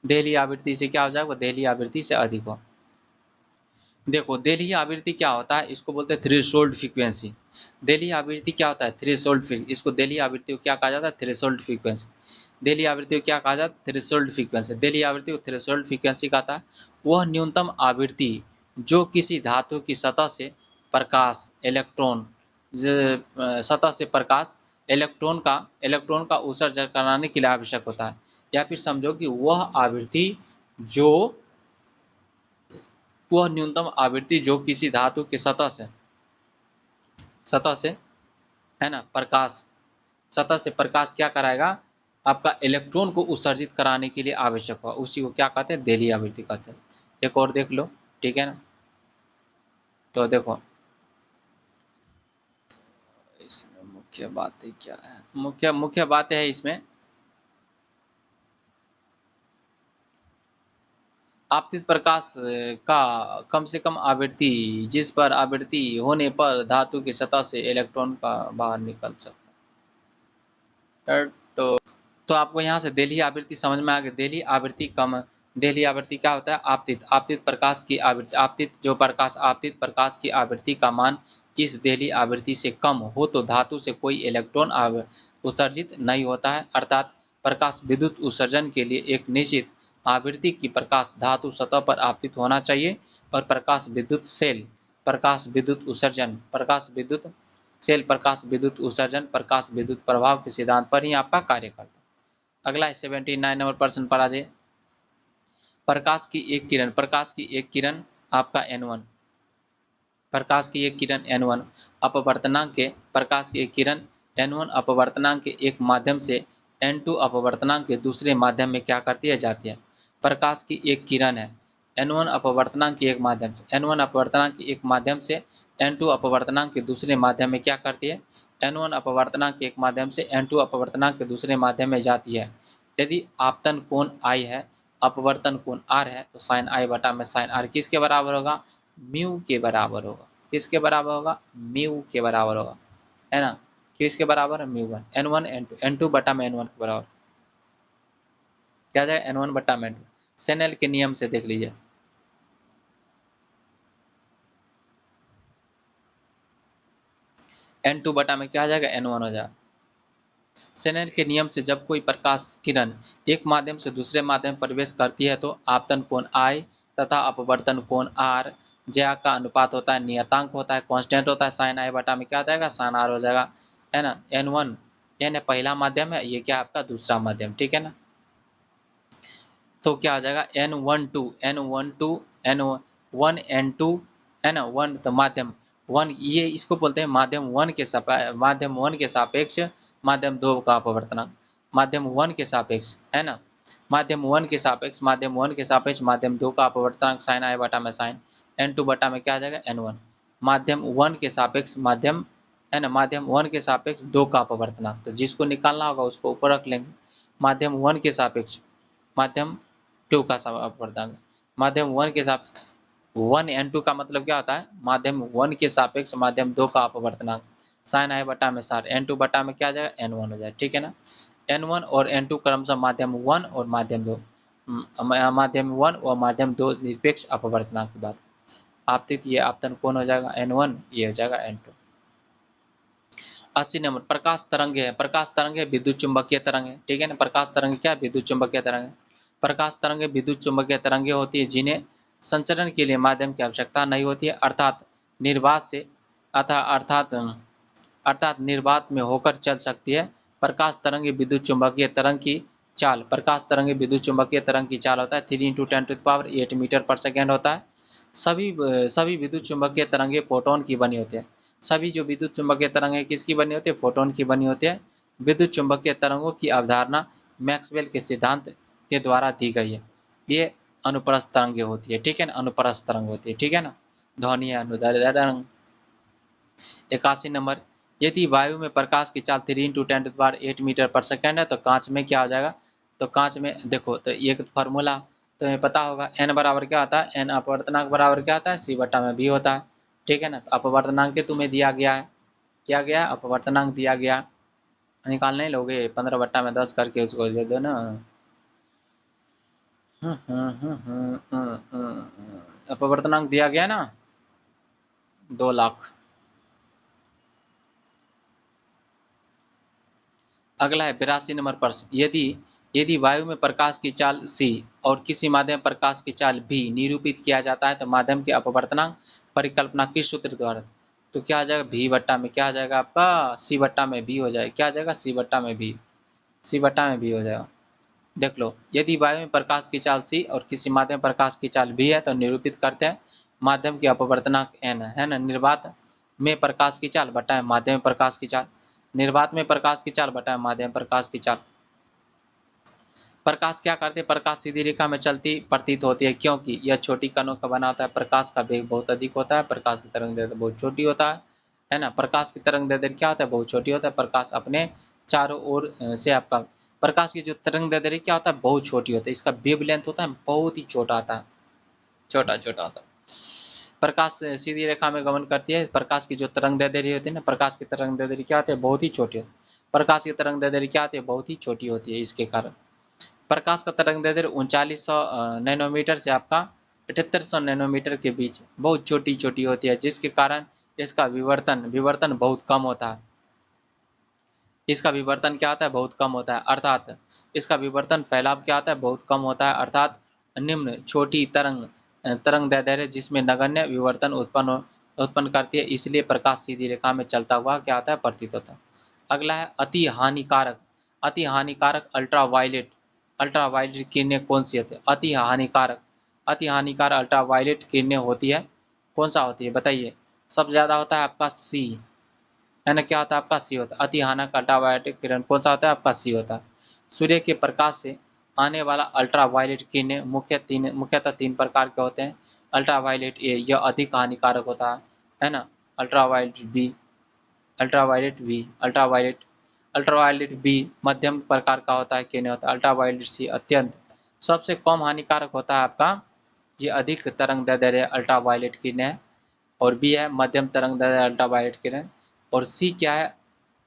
Speaker 1: देहली आवृत्ति से क्या हो जाएगा? देहली आवृत्ति से अधिक हो। देखो देहली आवृत्ति क्या होता है? इसको बोलते हैं थ्रेशोल्ड फ्रीक्वेंसी। देहली आवृत्ति क्या होता है? थ्रेशोल्ड। इसको देहली आवृत्ति को क्या कहा जाता है? Threshold frequency. देहली आवृत्ति को क्या कहा जाता है? Threshold frequency. देहली आवृत्ति को थ्रेशोल्ड फ्रीक्वेंसी कहता है वह न्यूनतम आवृत्ति जो किसी धातु की सतह से प्रकाश इलेक्ट्रॉन का उत्सर्जन कराने के लिए आवश्यक होता है। या फिर समझो कि वह न्यूनतम आवृत्ति जो किसी धातु की सतह से है ना, प्रकाश सतह से प्रकाश क्या कराएगा, आपका इलेक्ट्रॉन को उत्सर्जित कराने के लिए आवश्यक हुआ, उसी को क्या कहते हैं, देहली आवृत्ति कहते हैं। एक और देख लो, ठीक है ना। तो देखो इसमें मुख्य बातें क्या है, मुख्य बातें है इसमें, आपतित प्रकाश का कम से कम आवृत्ति, जिस पर आवृत्ति होने पर धातु की सतह से इलेक्ट्रॉन का बाहर निकल सकता है। तो आपको यहाँ से देहली आवृत्ति समझ में आ गई। देहली आवृत्ति कम, देहली आवृत्ति क्या होता है, आपतित, आपतित प्रकाश की आवृत्ति, आपतित जो प्रकाश, आपतित प्रकाश की आवृत्ति का मान इस देहली आवृत्ति से कम हो तो धातु से कोई इलेक्ट्रॉन उत्सर्जित नहीं होता है, अर्थात प्रकाश विद्युत उत्सर्जन के लिए एक निश्चित आवृत्ति की प्रकाश धातु सतह पर आपतित होना चाहिए, और प्रकाश विद्युत सेल, प्रकाश विद्युत उत्सर्जन, प्रकाश विद्युत सेल, प्रकाश विद्युत उत्सर्जन, प्रकाश विद्युत प्रभाव के सिद्धांत पर ही आपका कार्य करता है। अगला है 79 नंबर प्रश्न पर आ जाइए। प्रकाश की एक किरण, प्रकाश की एक किरण आपका n1, प्रकाश की एक किरण n1 अपवर्तनांक के, प्रकाश की एक किरण n1 अपवर्तनांक के एक माध्यम से n2 अपवर्तनांक के दूसरे माध्यम में क्या करती है, जाती है। प्रकाश की एक किरण है n1 अपवर्तनांक के एक माध्यम से, n1 अपवर्तनांक के एक माध्यम से n2 अपवर्तनांक के दूसरे माध्यम में क्या करती है, n1 अपवर्तनांक के एक माध्यम से n2 अपवर्तनांक के दूसरे माध्यम में जाती है। यदि आपतन कोण I है, अपवर्तन कोण R है, तो साइन I बटा में साइन R किसके बराबर होगा, म्यू के बराबर होगा। किसके बराबर होगा, म्यू के बराबर होगा, है ना। किसके बराबर है, mu one, n1 n2, n2 बटा में n1 के बराबर क्या जाएगा, n1 बटा में n2। सेनेल के नियम से देख लीजिए, n2 बटा में क्या आ जाएगा, n1 हो जाएगा। सेनेल के नियम से जब कोई प्रकाश किरण एक माध्यम से दूसरे माध्यम में प्रवेश करती है तो आपतन कोण I तथा अपवर्तन कोण R ज्या का अनुपात होता है, नियतांक होता है, कांस्टेंट होता है, साइन I बटा में क्या आ जाएगा, साइन R हो जाएगा, है ना। n1 n पहला माध्यम है, ये क्या आपका दूसरा माध्यम, ठीक है ना। तो क्या आ जाएगा, n12 n12 n1 n2, है ना, 1 तो माध्यम 1, ये इसको बोलते हैं माध्यम 1 के माध्यम 1 के सापेक्ष माध्यम 2 का अपवर्तनांक, माध्यम 1 के सापेक्ष, है ना, माध्यम 1 के सापेक्ष, माध्यम 1 के सापेक्ष माध्यम 2 का अपवर्तनांक साइन I बटा में साइन n2 बटा में क्या आ जाएगा, n1, माध्यम 1 के सापेक्ष माध्यम, है ना, माध्यम 1 के सापेक्ष 2 का अपवर्तनांक, तो जिसको निकालना होगा उसको ऊपर रख लेंगे, माध्यम 1 के सापेक्ष माध्यम 2 का अपवर्तनांक, माध्यम 1 के सापेक्ष 1 n2 का मतलब क्या होता है, माध्यम 1 के सापेक्ष माध्यम 2 का अपवर्तनांक साइन I बटा में सार n2 बटा में क्या आ जाएगा, n1 हो जाए, ठीक है ना। n1 और n2 क्रमशः माध्यम 1 और माध्यम 2, माध्यम 1 और माध्यम 2 निरपेक्ष अपवर्तनांक की बात, आपतित ये आपतन कोण हो जाएगा n1, ये हो जाएगा n2। 80 नंबर प्रकाश तरंग है, प्रकाश तरंग है विद्युत चुंबकीय तरंग है, ठीक है ना। प्रकाश तरंग क्या है, विद्युत चुंबकीय तरंग है। प्रकाश तरंग विद्युत चुंबकीय तरंगें होती है जिन्हें संचरण के लिए माध्यम की आवश्यकता नहीं होती है, अर्थात निर्वात से अर्थात निर्वात में होकर चल सकती है। प्रकाश तरंग विद्युत चुंबकीय तरंग की चाल, प्रकाश तरंग विद्युत चुंबकीय तरंग की चाल होता है 3 × 10⁸ मीटर पर सेकेंड होता है। सभी विद्युत चुंबकीय तरंगें फोटोन की बनी होती है। सभी जो विद्युत चुंबकीय तरंगें किसकी बनी होती है, फोटोन की बनी होती है। विद्युत चुंबकीय तरंगों की अवधारणा मैक्सवेल के सिद्धांत के द्वारा दी गई है। ये अनुप्रस्थ तरंगें होती है, ठीक है ना, अनुप्रस्थ तरंग होती है, ठीक है ना। ध्वनि अनुदैर्ध्य तरंग। 81 नंबर, यदि वायु में प्रकाश की चाल 3 × 10⁸ मीटर पर सेकेंड है तो कांच में क्या हो जाएगा, तो कांच में देखो तो एक फार्मूला तुम्हें पता होगा, n बराबर क्या होता है, n अपवर्तनांक बराबर क्या होता है, c बटा में b होता है, ठीक है ना। तो अपवर्तनांक तुम्हें दिया गया है, क्या गया, अपवर्तनांक दिया गया, निकाल नहीं लोगे, 15 बटा में 10 करके उसको दे दो ना। अपवर्तनांक दिया गया ना 2 लाख। अगला है 82 नंबर प्रश्न, यदि वायु में प्रकाश की चाल c और किसी माध्यम प्रकाश की चाल b निरूपित किया जाता है तो माध्यम के अपवर्तनांक परिकल्पना किस सूत्र द्वारा, तो क्या आ जाएगा, v बट्टा में क्या आ जाएगा आपका, c बट्टा में b हो जाएगा, क्या आ जाएगा, c बट्टा में b, c बट्टा में b हो जाएगा। देख लो, यदि वायु में प्रकाश की चाल c और किसी माध्यम प्रकाश की चाल b है तो निरूपित करते हैं माध्यम के अपवर्तनांक n है ना, निर्वात में प्रकाश की चाल बटा माध्यम में प्रकाश की चाल। निर्वात में प्रकाश की चाल बटा माध्यम प्रकाश की चाल। प्रकाश क्या करते हैं, प्रकाश सीधी रेखा में चलती प्रतीत होती है क्योंकि यह छोटी कणों का बना होता है। प्रकाश का वेग बहुत अधिक होता है, प्रकाश की तरंग दैर्ध्य बहुत छोटी होता है ना। प्रकाश की तरंग दैर्ध्य क्या होता है, बहुत छोटी होता है। प्रकाश अपने चारों ओर से आपका प्रकाश की जो तरंग दैर्ध्य क्या होता है, बहुत छोटी होती है। इसका वेव लेंथ होता है बहुत ही छोटा होता है, छोटा छोटा होता है। प्रकाश सीधी रेखा में गमन करती है। प्रकाश की जो तरंग दैर्ध्य होती है ना, प्रकाश की तरंग दैर्ध्य क्या होती है, बहुत ही छोटी होती है। प्रकाश की तरंग दैर्ध्य क्या होती है, बहुत ही छोटी होती है। इसके कारण प्रकाश का तरंग दैर्ध्य 3900 नैनोमीटर से आपका 7800 नैनोमीटर के बीच बहुत छोटी छोटी होती है, जिसके कारण इसका विवर्तन विवर्तन बहुत कम होता है। इसका विवर्तन क्या होता है, बहुत कम होता है, अर्थात इसका विवर्तन फैलाव क्या होता है, बहुत कम होता है, अर्थात निम्न छोटी तरंग दैर्ध्य जिसमें नगण्य विवर्तन उत्पन्न करती है, इसलिए प्रकाश सीधी रेखा में चलता हुआ क्या होता है, प्रतीत होता है। अगला है अति हानिकारक। अति हानिकारक अल्ट्रावायलेट। अल्ट्रावायलेट किरणें कौन सी होती है, अति हानिकारक। अति हानिकारक अल्ट्रावायलेट किरणें होती है, कौन सा होती है बताइए। सबसे ज्यादा होता है आपका सी, है ना। क्या होता है आपका सी होता है। अति हानिकारक अल्ट्रावायलेट किरण कौन सा होता है, आपका सी होता है। सूर्य के प्रकाश से आने वाला अल्ट्रावायलेट किरणें मुख्यतः तीन प्रकार के होते हैं। अल्ट्रावायलेट ए, यह अधिक हानिकारक होता है ना। Ultraviolet B, ultraviolet B, ultraviolet B मध्यम प्रकार का होता है, किरणें होता है। अल्ट्रावायलेट सी अत्यंत सबसे कम हानिकारक होता है आपका, ये अधिक तरंग दैर्ध्य अल्ट्रावायलेट किरणें है। और बी है मध्यम तरंग दैर्ध्य अल्ट्रावायलेट किरण। और सी क्या है,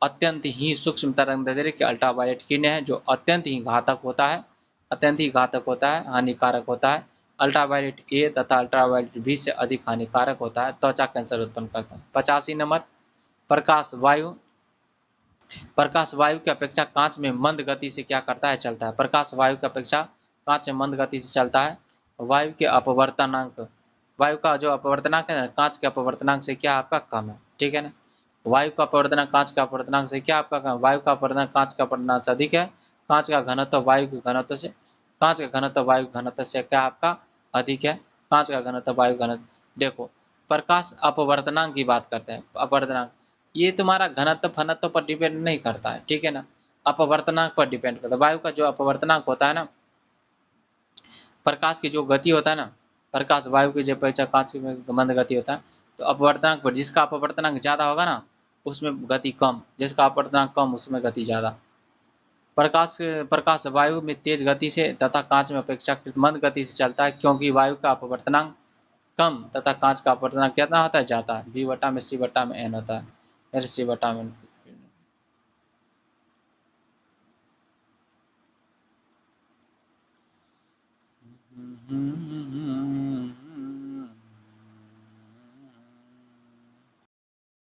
Speaker 1: अत्यंत ही सूक्ष्म तरंग दैर्ध्य की अल्ट्रावायलेट किरणें है, जो अत्यंत ही घातक होता है, अत्यंत ही घातक होता है, हानिकारक होता है। अल्ट्रावायलेट ए तथा अल्ट्रावायलेट बी से अधिक हानिकारक होता है, त्वचा कैंसर उत्पन्न करता है। 85 नंबर प्रकाश वायु। प्रकाश वायु की अपेक्षा कांच में मंद गति से क्या करता है, चलता है। प्रकाश वायु की अपेक्षा कांच में मंद गति से चलता है। वायु के अपवर्तनांक, वायु का जो अपवर्तनांक है ना, कांच के अपवर्तनांक से क्या आपका कम है, ठीक है ना। वायु का अपवर्तनांक कांच का अपवर्तनांक से क्या आपका कम, वायु का अपवर्तनांक कांच का अपवर्तनांक से अधिक है। कांच का घनत्व वायु के घनत्व से, कांच का घनत्व वायु घनत्व से क्या आपका अधिक है। कांच का घनत्व वायु घनत्व। देखो प्रकाश अपवर्तनांक की बात करते हैं, अपवर्तनांक ये तुम्हारा घनत्व फनत्व पर डिपेंड नहीं करता है, ठीक है ना। अपवर्तनांक पर डिपेंड करता है। वायु का जो अपवर्तनांक होता है ना, प्रकाश की जो गति होता है ना, प्रकाश वायु की जो अपेक्षा कांच की मंद गति होता है, तो अपवर्तनांक पर जिसका अपवर्तनांक ज्यादा होगा ना, उसमें गति कम, जिसका अपवर्तनांक कम उसमें गति ज्यादा। प्रकाश प्रकाश वायु में तेज गति से तथा कांच में अपेक्षाकृत मंद गति से चलता है, क्योंकि वायु का अपवर्तनांक कम तथा कांच का अपवर्तनांक कितना होता है, ज्यादा। वी बटा में सी बटा में एन होता है, फिर सी बटा में।